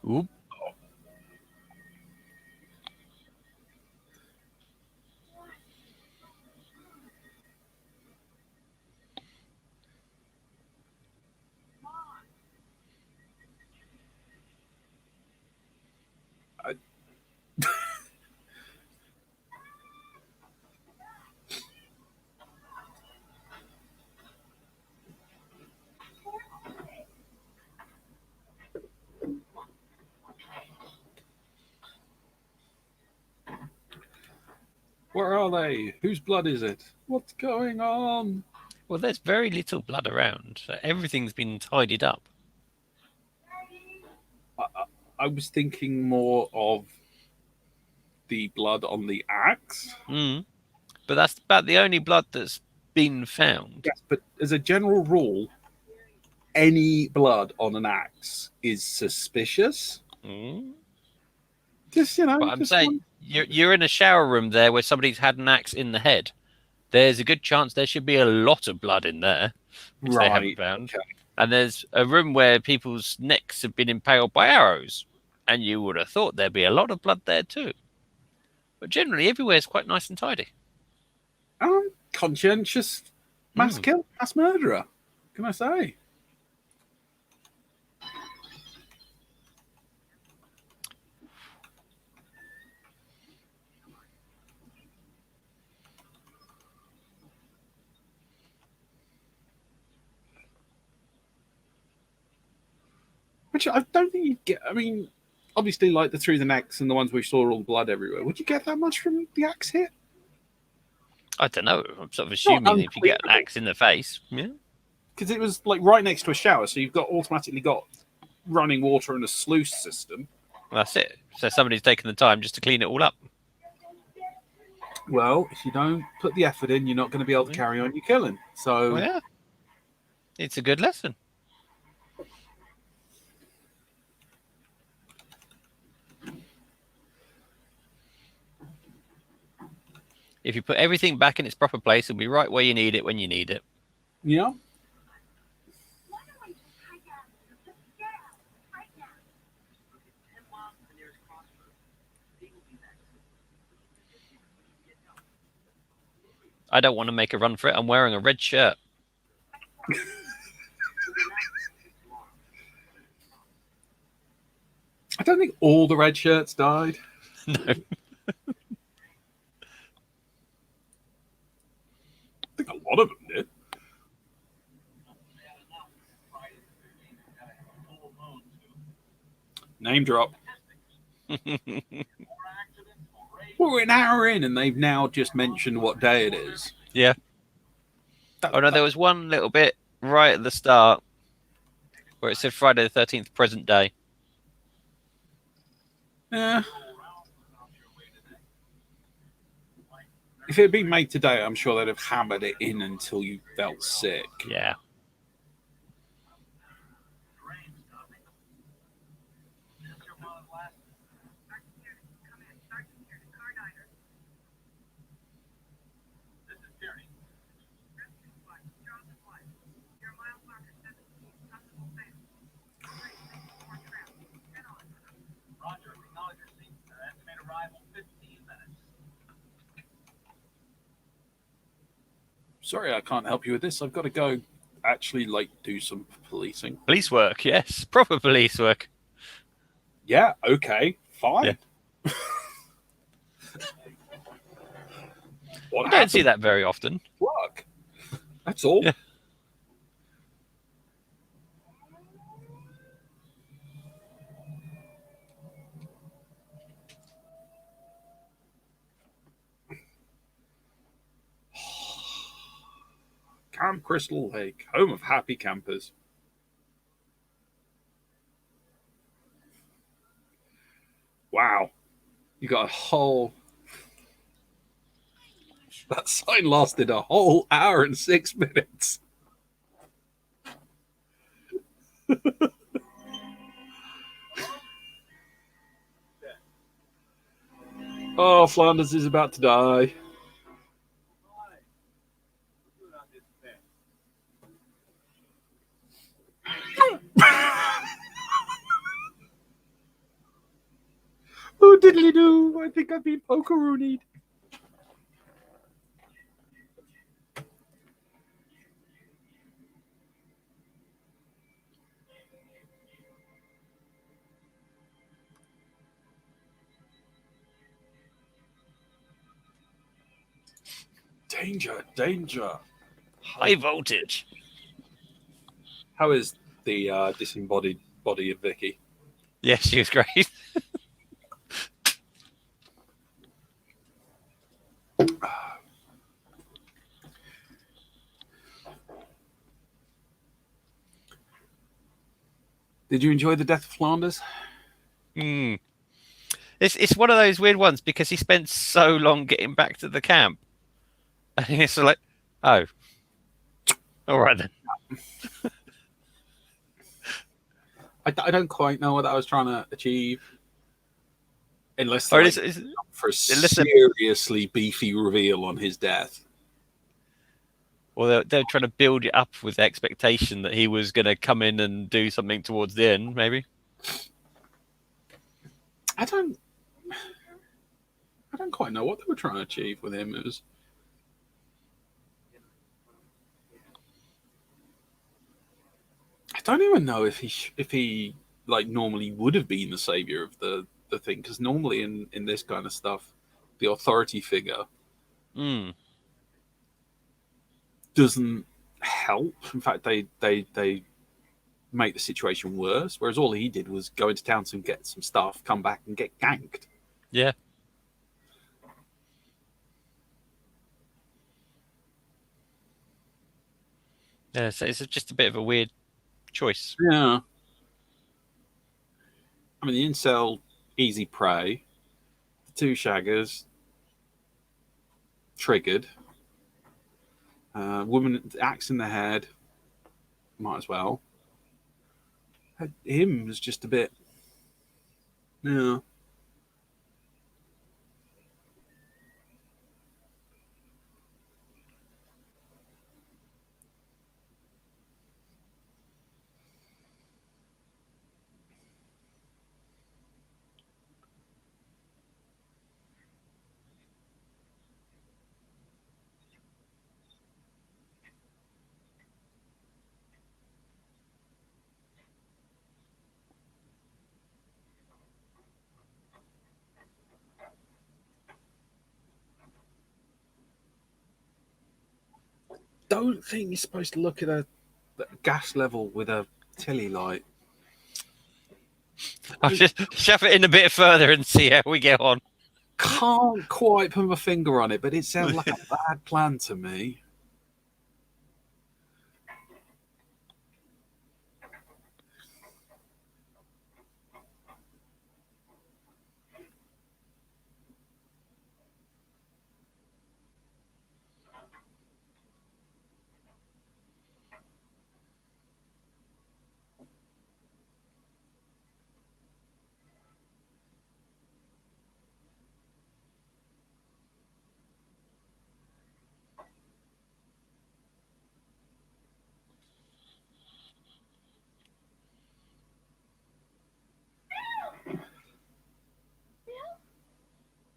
Oop. Where are they? Whose blood is it? What's going on? Well, there's very little blood around. Everything's been tidied up. I was thinking more of the blood on the axe. But that's about the only blood that's been found. Yes, but as a general rule, any blood on an axe is suspicious. Just, But I'm saying you're in a shower room there where somebody's had an axe in the head. There's a good chance there should be a lot of blood in there, which they haven't found. Okay. And there's a room where people's necks have been impaled by arrows, and you would have thought there'd be a lot of blood there too. But generally, everywhere's quite nice and tidy. Conscientious mass murderer. Can I say? Which I don't think you'd get. I mean, obviously, like the through the necks and the ones we saw all the blood everywhere. Would you get that much from the axe hit? I don't know. I'm sort of assuming if you get an axe in the face, yeah. Because it was like right next to a shower, so you've got automatically got running water and a sluice system. That's it. So somebody's taken the time just to clean it all up. Well, if you don't put the effort in, you're not going to be able to carry on your killing. So, Well, yeah, it's a good lesson. If you put everything back in its proper place, it'll be right where you need it when you need it. yeah. I don't want to make a run for it. I'm wearing a red shirt. I don't think all the red shirts died. No. I think a lot of them did. Name drop. We're an hour in, and they've now just mentioned what day it is. Yeah. Oh no, there was one little bit right at the start, where it said Friday the 13th, present day. Yeah. If it had been made today, I'm sure they'd have hammered it in until you felt sick. Yeah. Roger, acknowledge receipt. Estimate arrival 15 minutes. Sorry, I can't help you with this. I've got to go actually do some policing. Police work, yes. Proper police work. Yeah, okay, fine. Yeah. What You don't happened? see that very often. Work. That's all. Yeah. Camp Crystal Lake, home of happy campers. Wow. You got a whole. That sign lasted a whole hour and 6 minutes. Oh, Flanders is about to die. Oh, diddly do. I think I've been pokeroonied. Danger, danger. High voltage. How is the disembodied body of Vicky? Yes, she was great. Did you enjoy the death of Flanders? Mm. It's one of those weird ones because he spent so long getting back to the camp. And it's like, oh. All right then. I don't quite know what I was trying to achieve. Unless Or like, for a seriously beefy reveal on his death. Well, they're trying to build it up with the expectation that he was going to come in and do something towards the end, maybe. I don't quite know what they were trying to achieve with him. It was. I don't even know if he like normally would have been the savior of the thing, because normally in this kind of stuff, the authority figure doesn't help. In fact, they make the situation worse. Whereas all he did was go into town to get some stuff, come back and get ganked. Yeah. Yeah, so it's just a bit of a weird choice. Yeah. I mean, the incel, easy prey. The two shaggers, triggered. Woman, axe in the head, might as well. Him was just a bit. Yeah. Don't think you're supposed to look at a gas level with a tilly light. I'll just shove it in a bit further and see how we get on. Can't quite put my finger on it, but it sounds like a bad plan to me.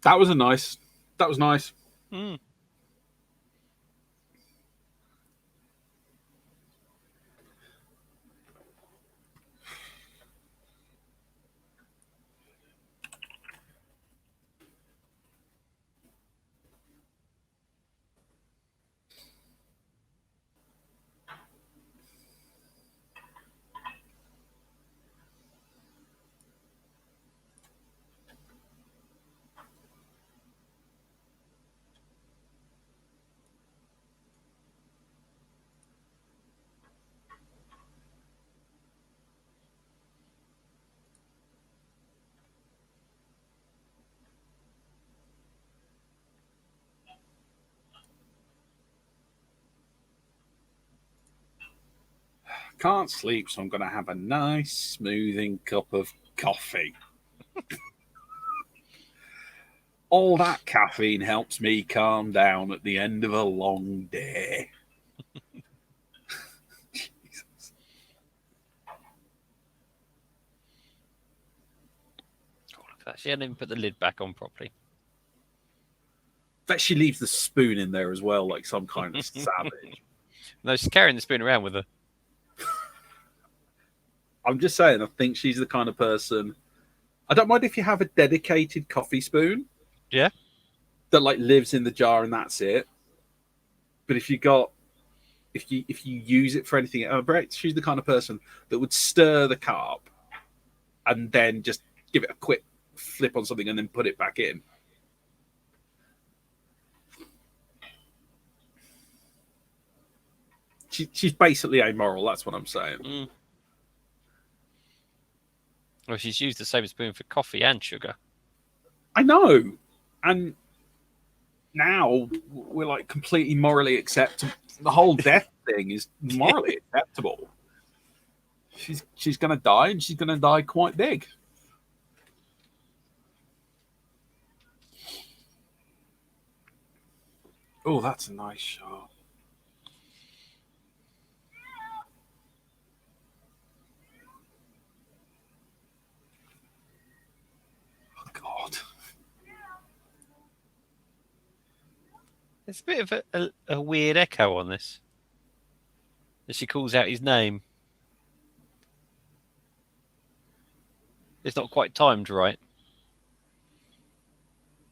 That was nice. That was nice. Mm. Can't sleep, so I'm going to have a nice smoothing cup of coffee. All that caffeine helps me calm down at the end of a long day. Jesus. Oh, look at that. She hadn't even put the lid back on properly. Bet she leaves the spoon in there as well, like some kind of savage. No, she's carrying the spoon around with her. I'm just saying, I think she's the kind of person. I don't mind if you have a dedicated coffee spoon. Yeah. That like lives in the jar and that's it. But if you use it for anything, she's the kind of person that would stir the cup and then just give it a quick flip on something and then put it back in. She's basically amoral. That's what I'm saying. Mm. Well, she's used the same spoon for coffee and sugar. I know, and now we're like completely morally acceptable. The whole death thing is morally acceptable. She's going to die, and she's going to die quite big. Oh, that's a nice shot. Oh, God. There's a bit of a weird echo on this. As she calls out his name. It's not quite timed right.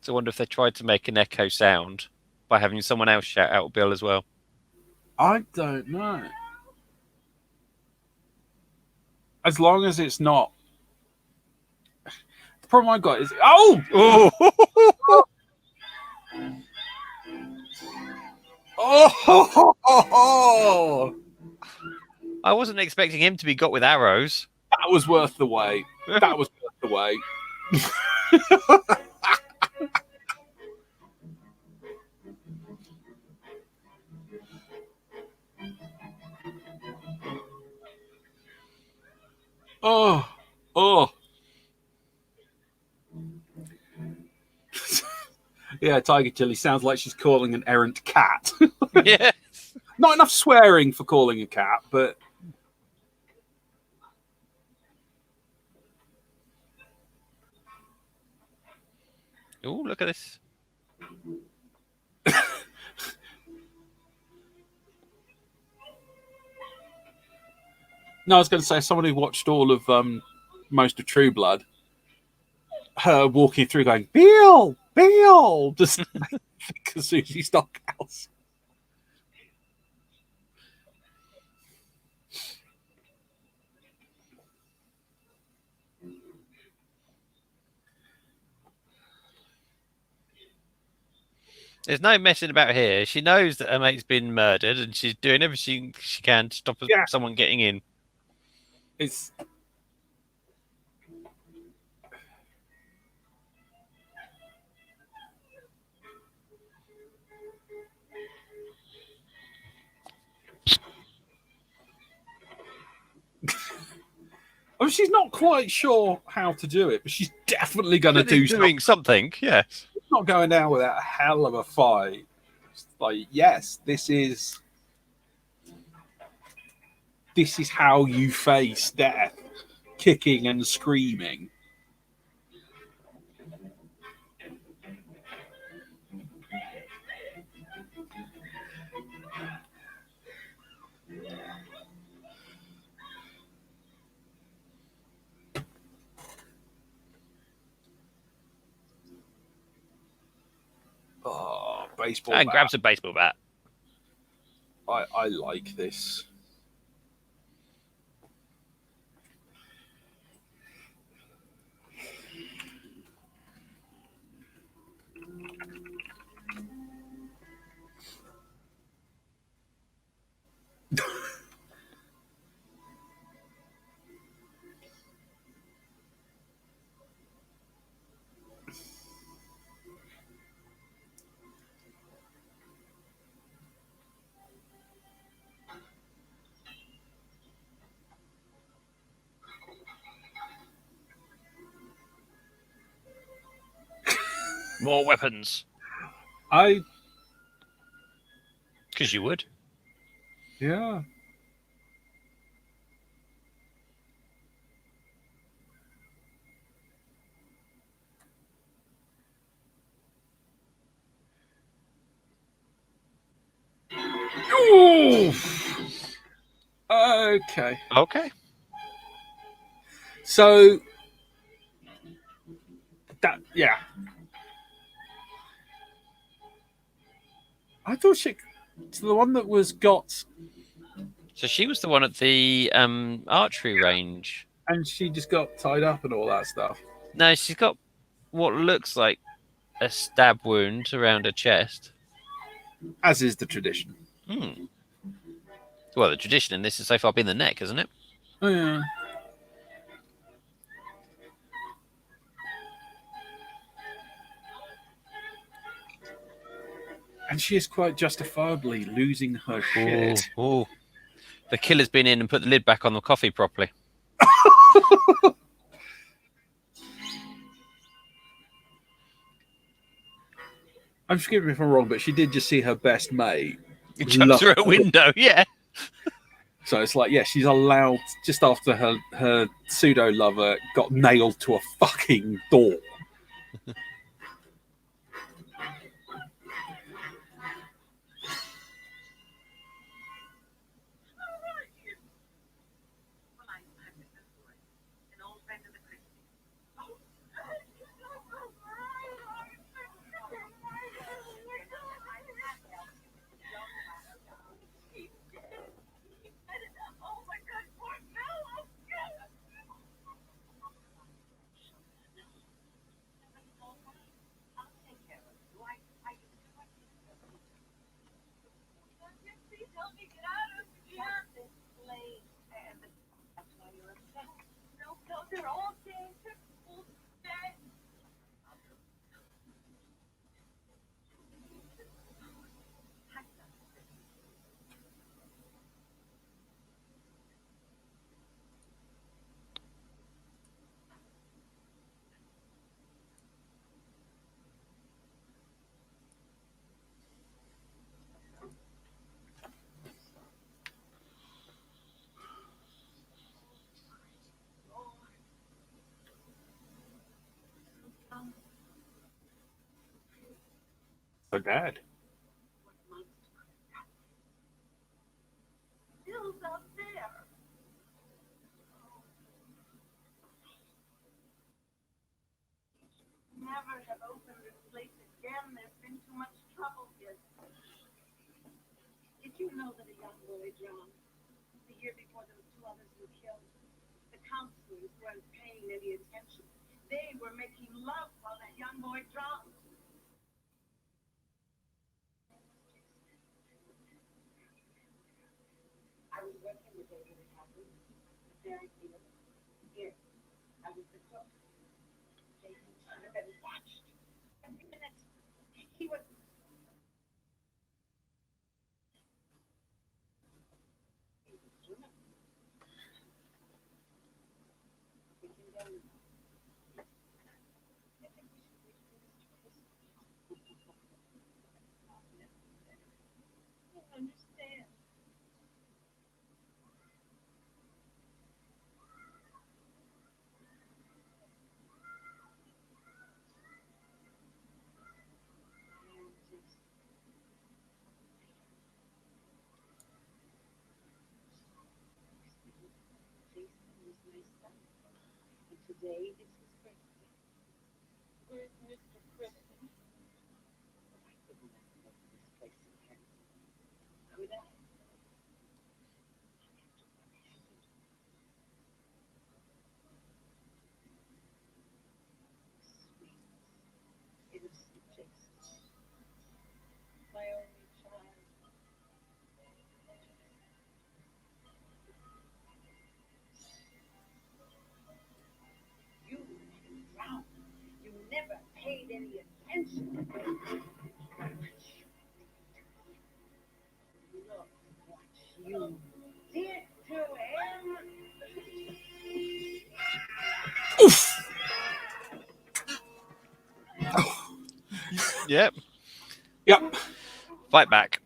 So I wonder if they tried to make an echo sound by having someone else shout out Bill as well. I don't know. As long as it's not. The problem I've got is. Oh! Oh! I wasn't expecting him to be got with arrows. That was worth the wait. That was worth the wait. Oh. Yeah, Tiger Chili sounds like she's calling an errant cat. Yeah. Not enough swearing for calling a cat, but. Oh, look at this. No, I was going to say, someone who watched all of most of True Blood, her walking through going, Bill! Just Kazushi Stockhouse. There's no messing about here. She knows that her mate's been murdered and she's doing everything she can to stop someone getting in. It's. I mean, she's not quite sure how to do it, but she's definitely going to do something. Yes. She's not going down without a hell of a fight. It's like, yes, this is how you face death, kicking and screaming. baseball And bat. grabs a baseball bat. I like this. More weapons. I Because you would. yeah. Ooh. Okay. Okay. So that yeah. I thought she the one that was got So she was the one at the archery range. and she just got tied up and all that stuff. No, she's got what looks like a stab wound around her chest. As is the tradition. Hmm. Well, the tradition in this has so far been the neck, hasn't it? Oh, yeah. And she is quite justifiably losing her shit. Oh, the killer's been in and put the lid back on the coffee properly. I'm forgive me if I'm wrong, but she did just see her best mate. It jumped through a window, yeah. So it's like, yeah, she's allowed just after her pseudo lover got nailed to a fucking door. An old friend of the Christie. Oh my God, poor fellow! I'll take care of you. I can do what you do. Please help me get out of here. This place, and that's why you're upset. No, they're all dead. They're all dead. Her dad. Bill's up there. Never have opened this place again. There's been too much trouble here. Did you know that a young boy drowned the year before there were two others who were killed? The counselors weren't paying any attention. They were making love while that young boy drowned. I was working the day when it happened. Very clear. Here, I was the cook. Jason should have been watched. Every minute, he was. He was swimming. We can go now. I think we should wait for Mr. Christmas. I don't understand. Jason was my son, and today is his birthday. Where's Mr. Kristen? You did to him. Oof! Yep. Yep. Fight back.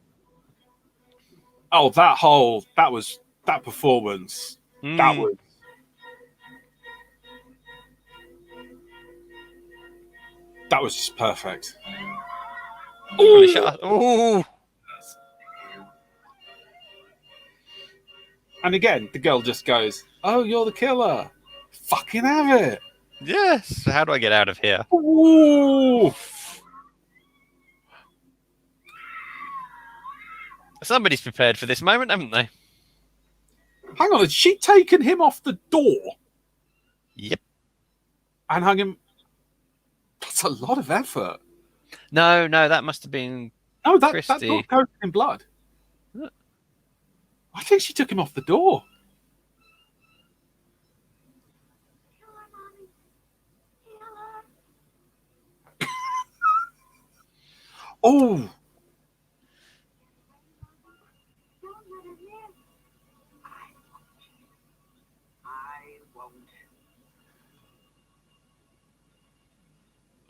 Oh, that performance. That Mm. was. That was just perfect. Really shut up. Ooh. And again, the girl just goes, "Oh, you're the killer. Fucking have it." Yes. How do I get out of here? Ooh. Somebody's prepared for this moment, haven't they? Hang on, had she taken him off the door Yep. and hung him? That's a lot of effort. No, that must have been No, that's Christy. not coated in blood. I think she took him off the door. Oh, I won't.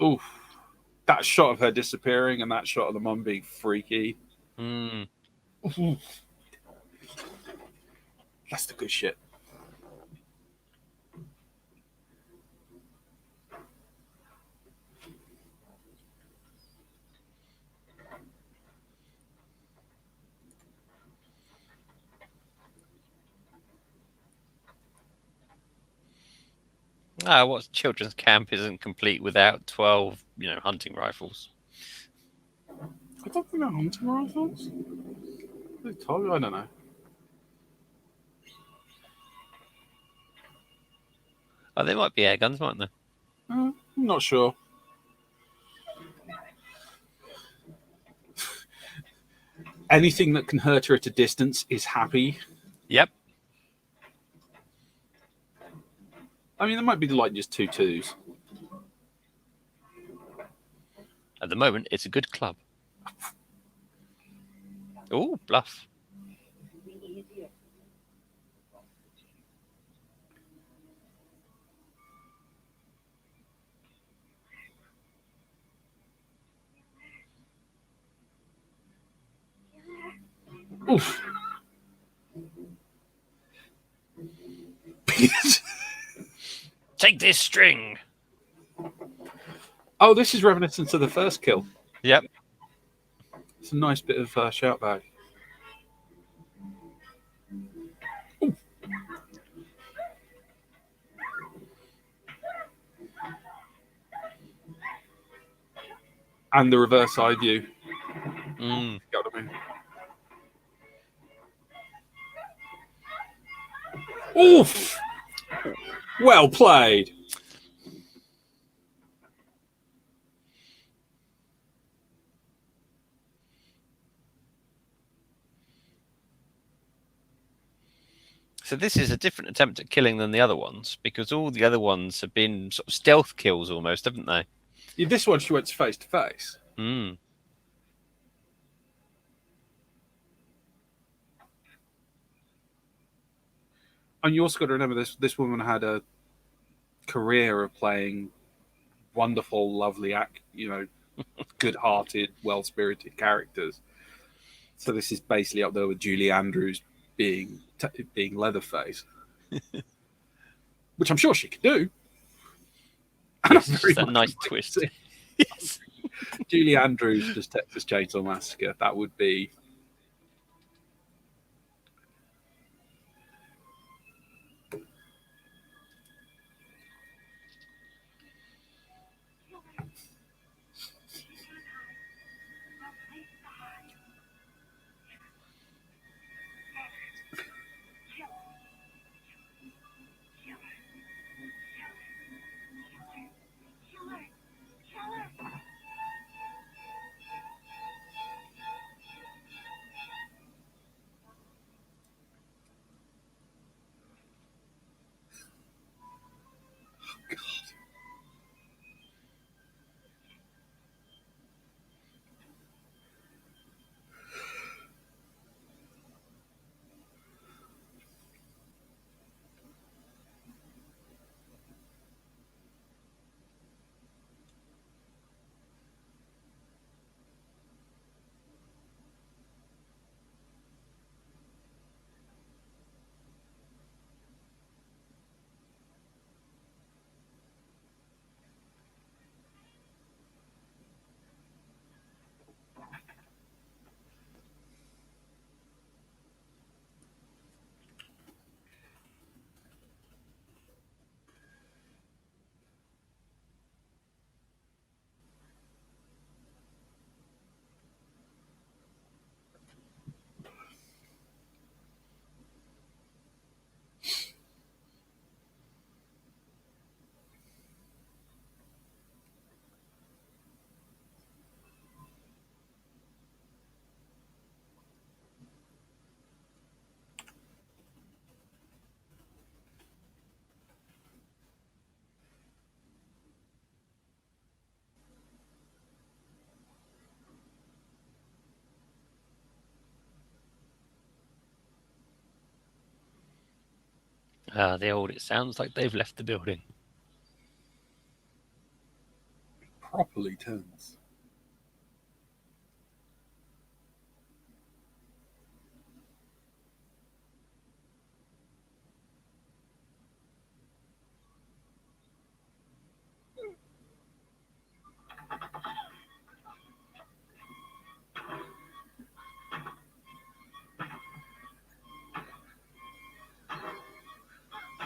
oof. That shot of her disappearing and that shot of the mum being freaky. Mm. Oof. That's the good shit. What children's camp isn't complete without 12, hunting rifles? I don't think they're hunting rifles. I don't know. Oh, they might be air guns, mightn't they? I'm not sure. Anything that can hurt her at a distance is happy. Yep. I mean, there might be like just two twos. At the moment, it's a good club. Oh, bluff. Oof. Take this string. Oh, this is reminiscent of the first kill. Yep. It's a nice bit of shout back. Ooh. And the reverse eye view. Mm. Got what I mean? Oof! Well played. So this is a different attempt at killing than the other ones, because all the other ones have been sort of stealth kills almost, haven't they? Yeah, this one she went face to face. Mm. And you also got to remember this woman had a career of playing wonderful, lovely, good-hearted, well-spirited characters. So this is basically up there with Julie Andrews being Leatherface, which I'm sure she could do. And Yes, I'm it's very just that much nice like to twist. see Yes. Julie Andrews does Texas Chainsaw Massacre. That would be. It sounds like they've left the building. Properly tense.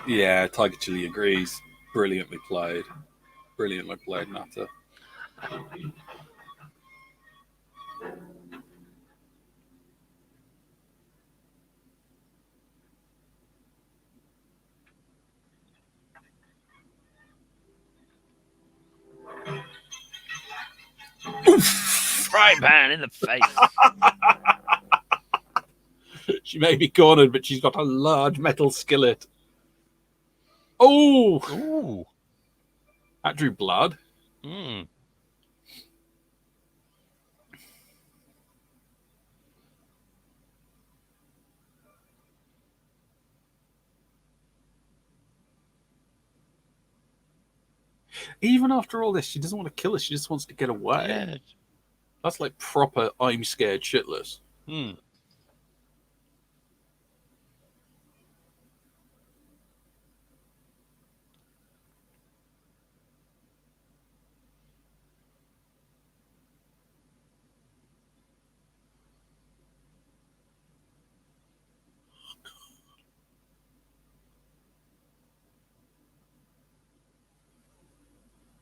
Yeah, Tiger Chili agrees. Brilliantly played. Brilliantly played, Natter. Fry pan in the face. She may be cornered, but she's got a large metal skillet. Oh! Ooh. That drew blood. Mm. Even after all this, she doesn't want to kill us. She just wants to get away. Yeah. That's like proper I'm scared shitless. Mm.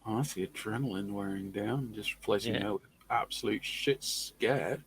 Oh, I see adrenaline wearing down, just replacing Yeah. her with absolute shit scared.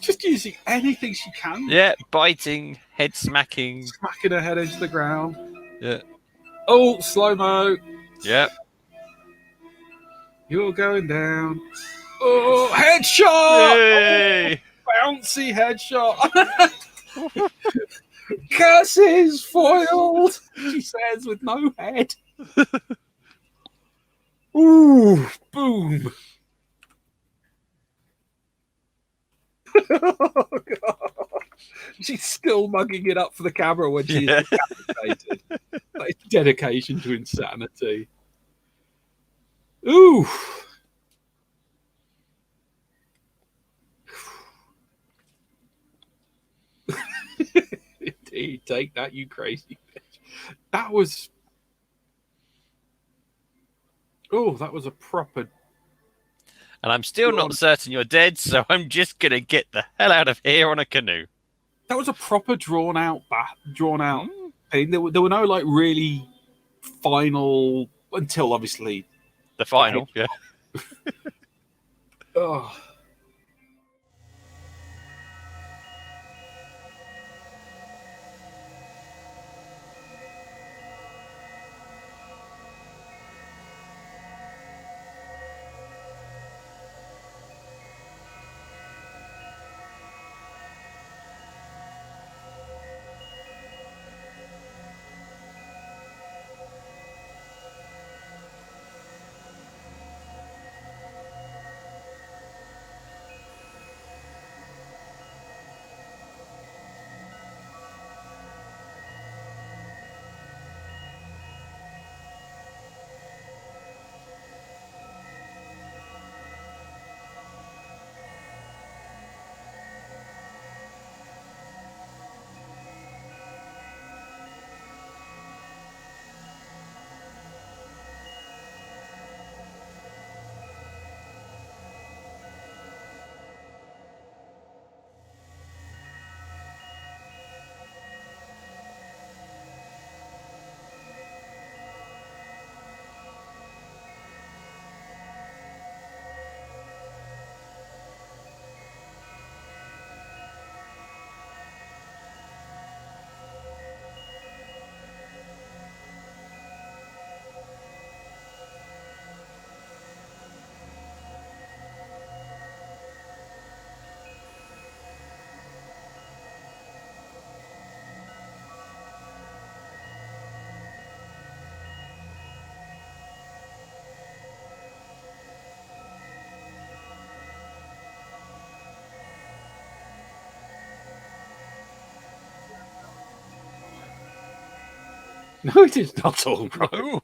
Just using anything she can. Yeah, biting, head smacking. Smacking her head into the ground. Yeah. Oh, slow-mo. Yeah. You're going down. Oh, headshot! Yay! Oh, bouncy headshot. Curses foiled, she says with no head. Ooh, boom. Oh, God. She's still mugging it up for the camera when she's Yeah. decapitated. That is dedication to insanity. Ooh. Indeed, take that, you crazy bitch. That was. Oh, that was a proper. And I'm still not certain you're dead, so I'm just gonna get the hell out of here on a canoe. That was a proper drawn out thing. There were no like really final until obviously The final, yeah. Oh. No, it is not all right. No.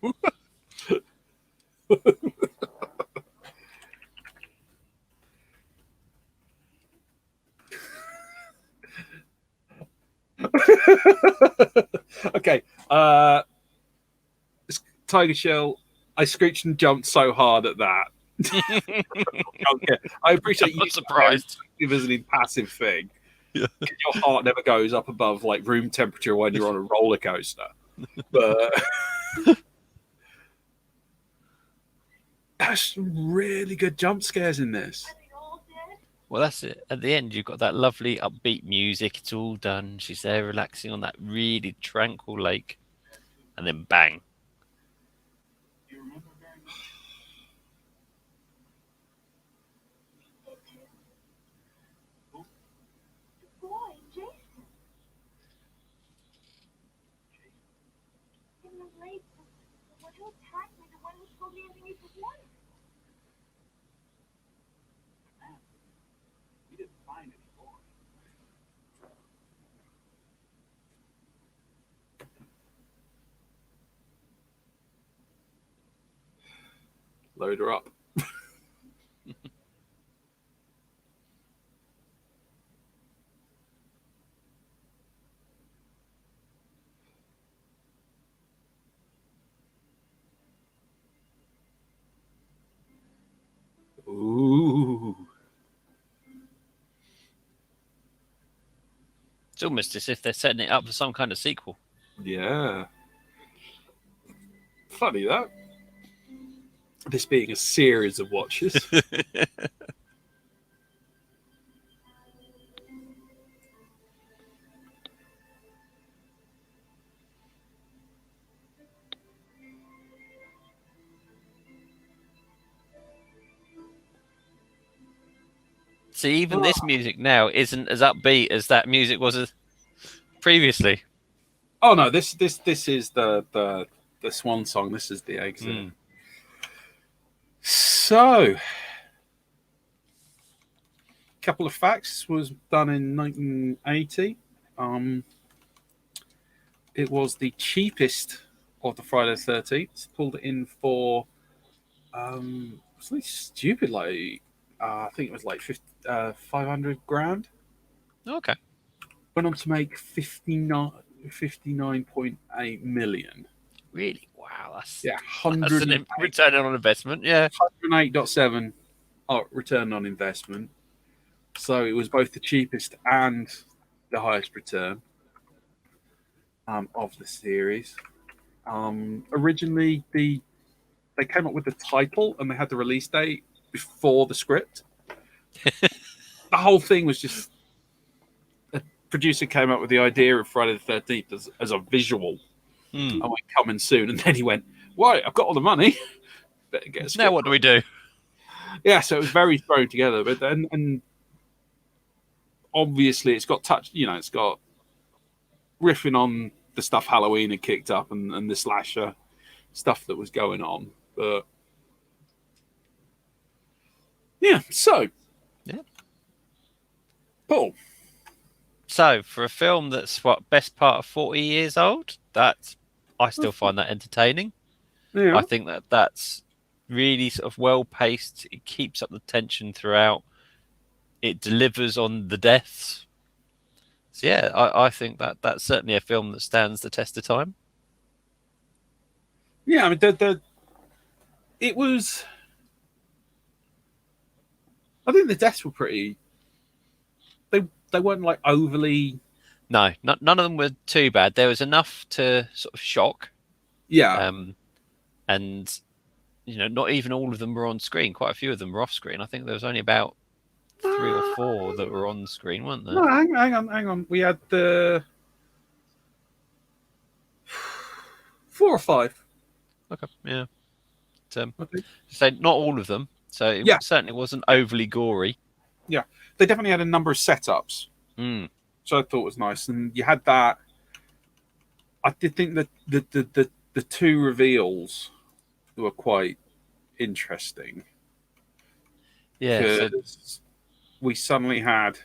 Okay. Tiger Shell. I screeched and jumped so hard at that. Okay. I appreciate I'm you not surprised. It was an impassive thing. Yeah. Your heart never goes up above like room temperature when you're on a roller coaster. But there's some really good jump scares in this. Are they all dead? Well, that's it. At the end, you've got that lovely upbeat music. It's all done. She's there relaxing on that really tranquil lake. And then bang. Do you remember very much? It too. The boy, Jason. In the lake, the one who attacked me, the one who told me everything he was wanted. We didn't find any boy. Load her up. Ooh. It's almost as if they're setting it up for some kind of sequel. Yeah. Funny that. This being a series of watches. See, even this music now isn't as upbeat as that music was previously. Oh no, this is the swan song. This is the exit. Mm. So, couple of facts. Was done in 1980. It was the cheapest of the Friday the 13th. Pulled it in for something stupid like I think it was like 500 grand. Okay. Went on to make 59.8 million. Really? Wow. That's, Yeah, that's an return on investment. Yeah. 108.7 return on investment. So it was both the cheapest and the highest return of the series. Originally, they came up with the title and they had the release date before the script. The whole thing was just a producer came up with the idea of Friday the 13th as a visual. Mm. I went coming soon, and then he went, "Right, I've got all the money. Better get a script." Now what do we do? Yeah, so it was very thrown together, but then and obviously it's got touch. You know, it's got riffing on the stuff Halloween had kicked up and the slasher stuff that was going on, but yeah. So, Yeah. Paul. So, for a film that's what best part of 40 years old, I still find that entertaining. Yeah. I think that's really sort of well paced. It keeps up the tension throughout. It delivers on the deaths. So yeah, I think that's certainly a film that stands the test of time. Yeah, I mean, it was. I think the deaths were pretty. They weren't like overly. No, none of them were too bad. There was enough to sort of shock. Yeah. And not even all of them were on screen. Quite a few of them were off screen. I think there was only about 3 or 4 that were on screen, weren't there? No, hang on. We had the 4 or 5. Okay, yeah. Okay. So not all of them. So it certainly wasn't overly gory. Yeah, they definitely had a number of setups, which I thought was nice. And you had that. I did think that the 2 reveals were quite interesting. Yeah. So we suddenly had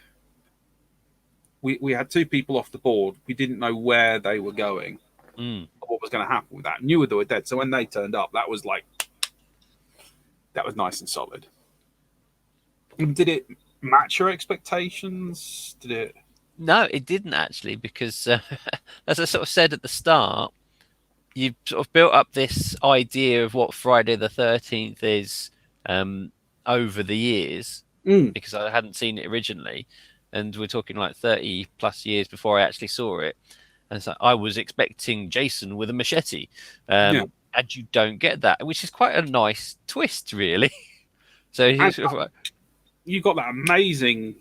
we had 2 people off the board. We didn't know where they were going. what was going to happen with that. Knew they were dead. So when they turned up, that was nice and solid. And did it match your expectations? Did it? No, it didn't actually, because as I sort of said at the start, you sort of built up this idea of what Friday the 13th is over the years, because I hadn't seen it originally, and we're talking like 30 plus years before I actually saw it. And so I was expecting Jason with a machete, and you don't get that, which is quite a nice twist, really. So And sort of, you got that amazing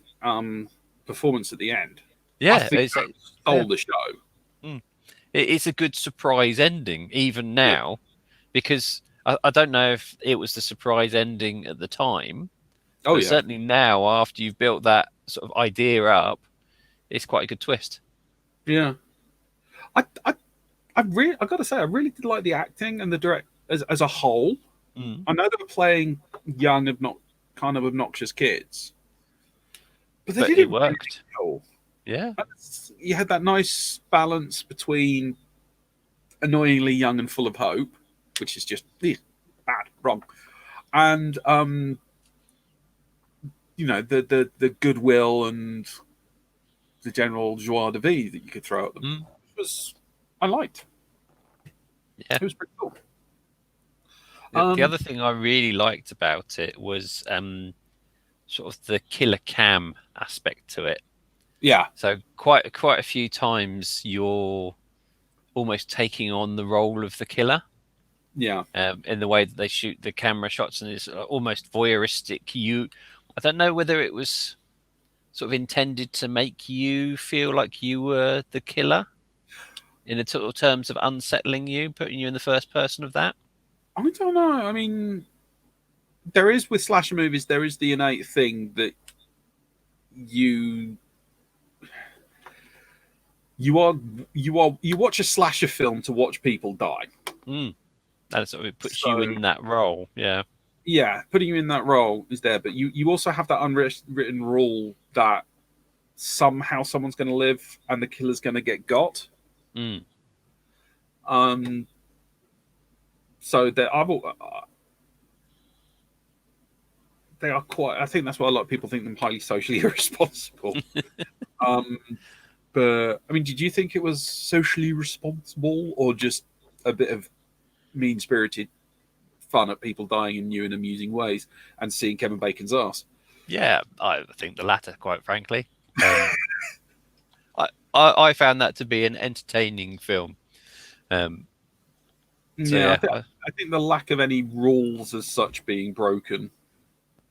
performance at the end. I yeah, think that stole the show. It's a good surprise ending, even now, because I don't know if it was the surprise ending at the time, but certainly now, after you've built that sort of idea up, it's quite a good twist. Yeah, I got to say, I really did like the acting and the direct as a whole. I know they were playing young, kind of obnoxious kids, but they did it worked. Really cool. Yeah, you had that nice balance between annoyingly young and full of hope, which is just bad, wrong, and the goodwill and the general joie de vivre that you could throw at them. I liked. Yeah, it was pretty cool. The other thing I really liked about it was sort of the killer cam aspect to it. Yeah. So quite a few times you're almost taking on the role of the killer. Yeah. In the way that they shoot the camera shots, and it's almost voyeuristic. I don't know whether it was sort of intended to make you feel like you were the killer, in the total terms of unsettling you, putting you in the first person of that. I don't know. I mean, there is with slasher movies, there is the innate thing that you watch a slasher film to watch people die. And so it puts you in that role. Yeah, putting you in that role is there, but you also have that unwritten rule that somehow someone's going to live and the killer's going to get got. So they are quite. I think that's why a lot of people think them highly socially irresponsible. But I mean, did you think it was socially responsible or just a bit of mean-spirited fun at people dying in new and amusing ways and seeing Kevin Bacon's ass? Yeah, I think the latter, quite frankly. I found that to be an entertaining film. I think the lack of any rules as such being broken.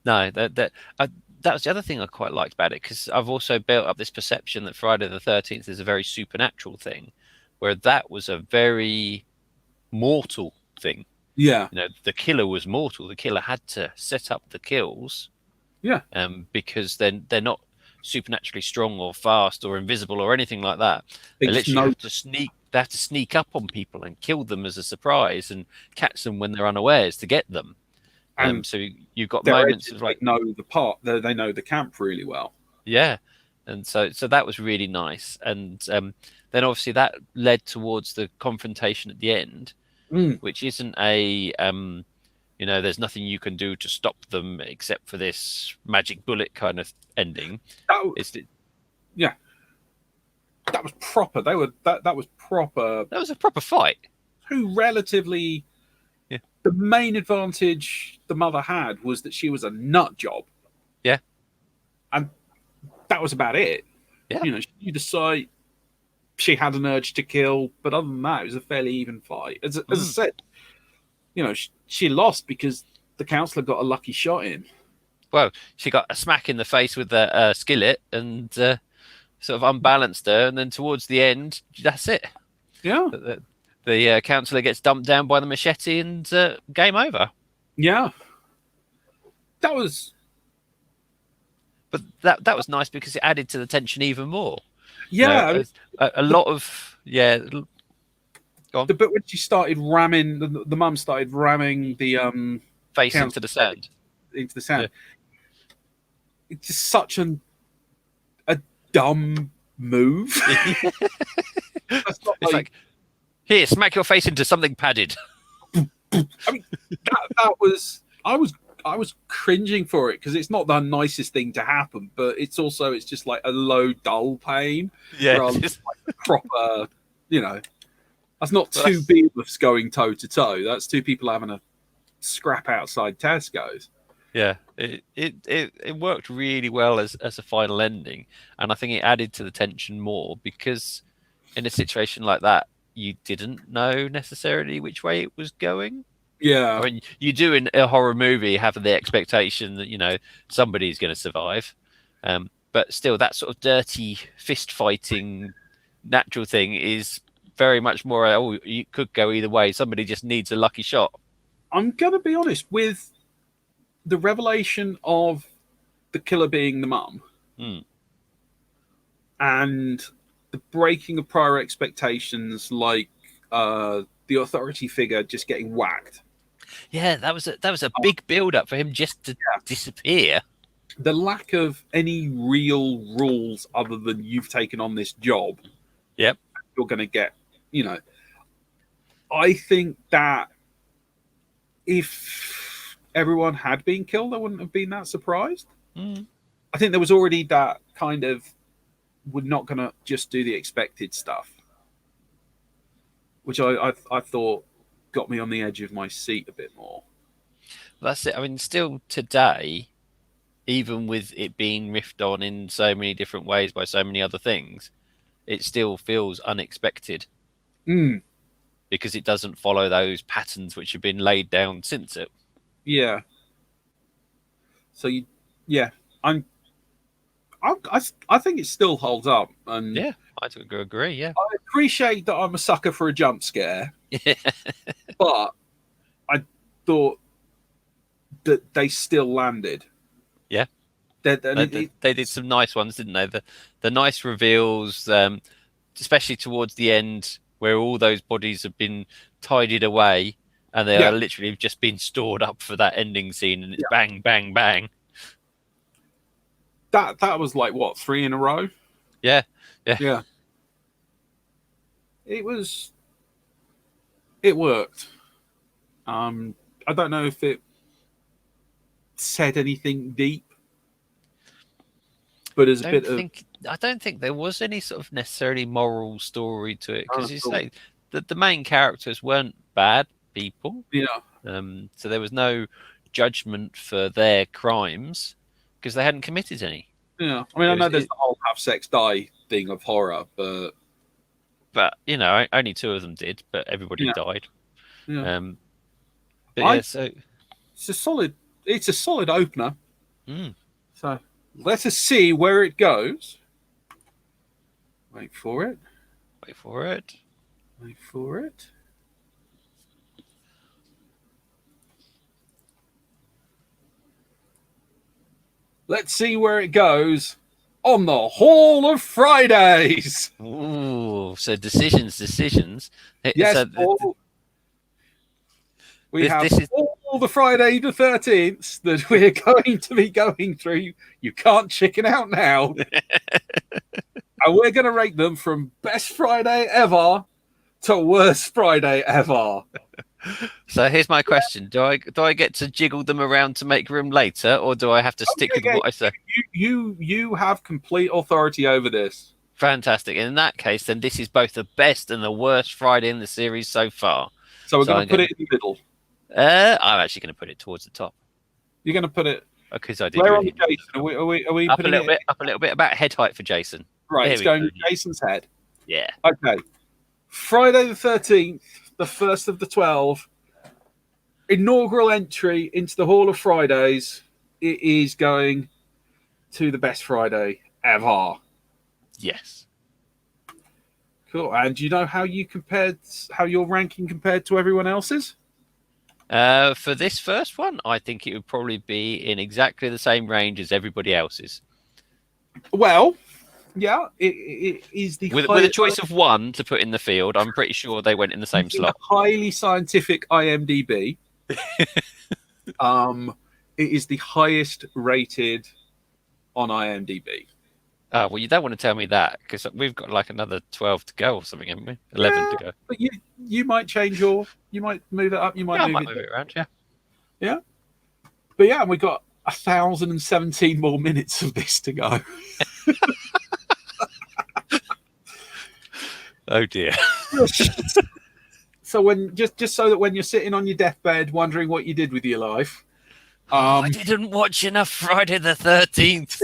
No, that was the other thing I quite liked about it, because I've also built up this perception that Friday the 13th is a very supernatural thing, where that was a very mortal thing. Yeah. The killer was mortal. The killer had to set up the kills. Yeah. Because then they're not supernaturally strong or fast or invisible or anything like that. They literally have to sneak. They have to sneak up on people and kill them as a surprise and catch them when they're unawares to get them. So you've got moments of like know they know the camp really well. Yeah, and so that was really nice. And then obviously that led towards the confrontation at the end, which isn't a there's nothing you can do to stop them except for this magic bullet kind of ending. That was proper. That was proper. That was a proper fight. Who relatively. The main advantage the mother had was that she was a nut job. Yeah. And that was about it. Yeah. You decide she had an urge to kill, but other than that, it was a fairly even fight. As I said, she lost because the counsellor got a lucky shot in. Well, she got a smack in the face with the skillet and sort of unbalanced her, and then towards the end, that's it. Yeah. The counsellor gets dumped down by the machete and game over. Yeah. That was... But that was nice because it added to the tension even more. Yeah. A lot of... Yeah. Go on. The bit when she started ramming... The mum started ramming the... face into the sand. Into the sand. Yeah. It's just such a dumb move. It's like Here, smack your face into something padded. I mean, that was I was cringing for it because it's not the nicest thing to happen, but it's just like a low, dull pain Yeah. rather than like a proper, you know. That's not Well, two behemoths going toe to toe. That's two people having a scrap outside Tesco's. Yeah, it worked really well as a final ending, and I think it added to the tension more because in a situation like that, you didn't know necessarily which way it was going. Yeah, I mean, you do in a horror movie have the expectation that somebody's going to survive, but still, that sort of dirty fist fighting natural thing is very much more. Oh, you could go either way. Somebody just needs a lucky shot. I'm gonna be honest with the revelation of the killer being the mum Hmm. and the breaking of prior expectations, like the authority figure just getting whacked. Yeah, that was a big build up for him just to disappear. The lack of any real rules other than you've taken on this job. Yep. You're going to get, I think that if everyone had been killed, I wouldn't have been that surprised. Mm. I think there was already that kind of, we're not going to just do the expected stuff, which I thought got me on the edge of my seat a bit more. That's it. I mean, still today, even with it being riffed on in so many different ways by so many other things, it still feels unexpected Mm, because it doesn't follow those patterns which have been laid down since it. yeah. So I think it still holds up, and Yeah, I do agree. Yeah. I appreciate that I'm a sucker for a jump scare, but I thought that they still landed. Yeah. They They did some nice ones, didn't they? The nice reveals, especially towards the end, where all those bodies have been tidied away and they are literally just been stored up for that ending scene, and it's bang, bang, bang. That was like what, 3 in a row? Yeah. Yeah. It worked. I don't know if it said anything deep, but as a bit of I don't think there was any sort of necessarily moral story to it because you cool. say that the main characters weren't bad people. Yeah. So there was no judgment for their crimes because they hadn't committed any. Yeah. I mean, I know there's the whole have sex die thing of horror, but only 2 of them did, but everybody died. yeah. So it's a solid opener. Mm. So let us see where it goes. Wait for it. Wait for it. Wait for it. Let's see where it goes on the Hall of Fridays. Ooh, so decisions. Yes, So we have all the Friday the 13th that we're going to be going through. You can't chicken out now. And we're going to rate them from best Friday ever to worst Friday ever. So here's my question: Do I get to jiggle them around to make room later, or do I have to stick with what I say? You have complete authority over this. Fantastic. In that case, then this is both the best and the worst Friday in the series so far. So we're going to put it in the middle. I'm actually going to put it towards the top. You're going to put it because I did. Where on Jason? Are we up a little bit? Up a little bit, about head height for Jason. Right, it's going to Jason's head. Yeah. Okay. Friday the 13th, the first of the 12, inaugural entry into the Hall of Fridays. It is going to the best Friday ever. Yes. Cool. And do you know how your ranking compared to everyone else's? For this first one, I think it would probably be in exactly the same range as everybody else's. Well, yeah, it is the with a choice of one to put in the field. I'm pretty sure they went in the same slot. Highly scientific IMDb. It is the highest rated on IMDb. Oh, well, you don't want to tell me that because we've got like another 12 to go or something, haven't we? 11 to go. But you might you might move it up, you might Yeah, I move might it move it around. Yeah. Yeah. But yeah, we've got 1,017 more minutes of this to go. Oh dear. So when just so that when you're sitting on your deathbed wondering what you did with your life, I didn't watch enough Friday the 13th.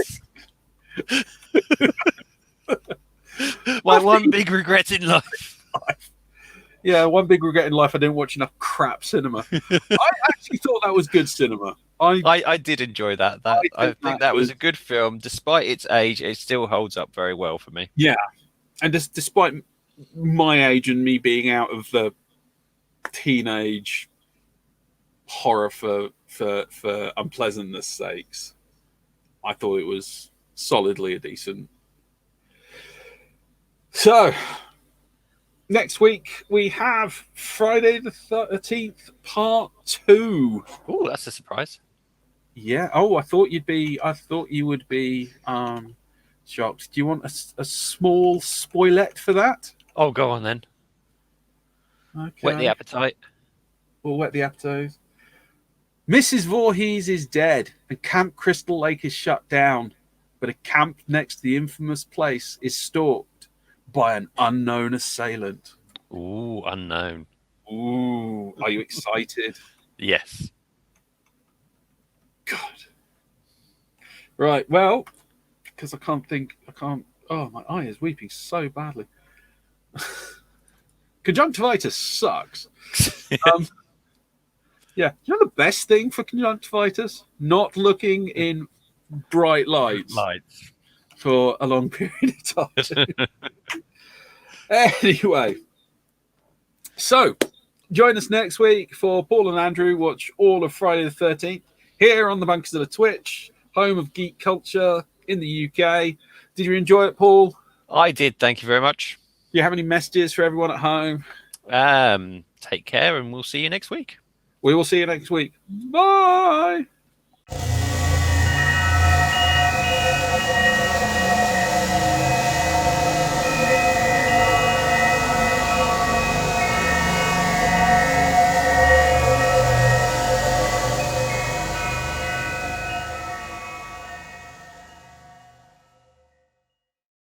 My one big regret in life. yeah, one big regret in life, I didn't watch enough crap cinema. I actually thought that was good cinema. I did enjoy that. I think that was a good film. Despite its age, it still holds up very well for me. Yeah, and despite my age and me being out of the teenage horror for unpleasantness sakes, I thought it was solidly a decent. So next week we have Friday the 13th Part 2. Oh, that's a surprise. Yeah. Oh, I thought you would be shocked. Do you want a small spoilette for that? Oh, go on then. Okay. Whet the appetite. We'll whet the appetite. Mrs. Voorhees is dead and Camp Crystal Lake is shut down, but a camp next to the infamous place is stalked by an unknown assailant. Ooh, unknown. Ooh, are you excited? Yes. God. Right, well, because I can't. Oh, my eye is weeping so badly. Conjunctivitis sucks. Yeah, you know the best thing for conjunctivitis? Not looking in bright lights for a long period of time. Anyway, so join us next week for Paul and Andrew watch all of Friday the 13th here on the Bunkers of the Twitch, home of geek culture in the UK. Did you enjoy it, Paul? I did. Thank you very much. Do you have any messages for everyone at home? Take care and we'll see you next week. We will see you next week. Bye.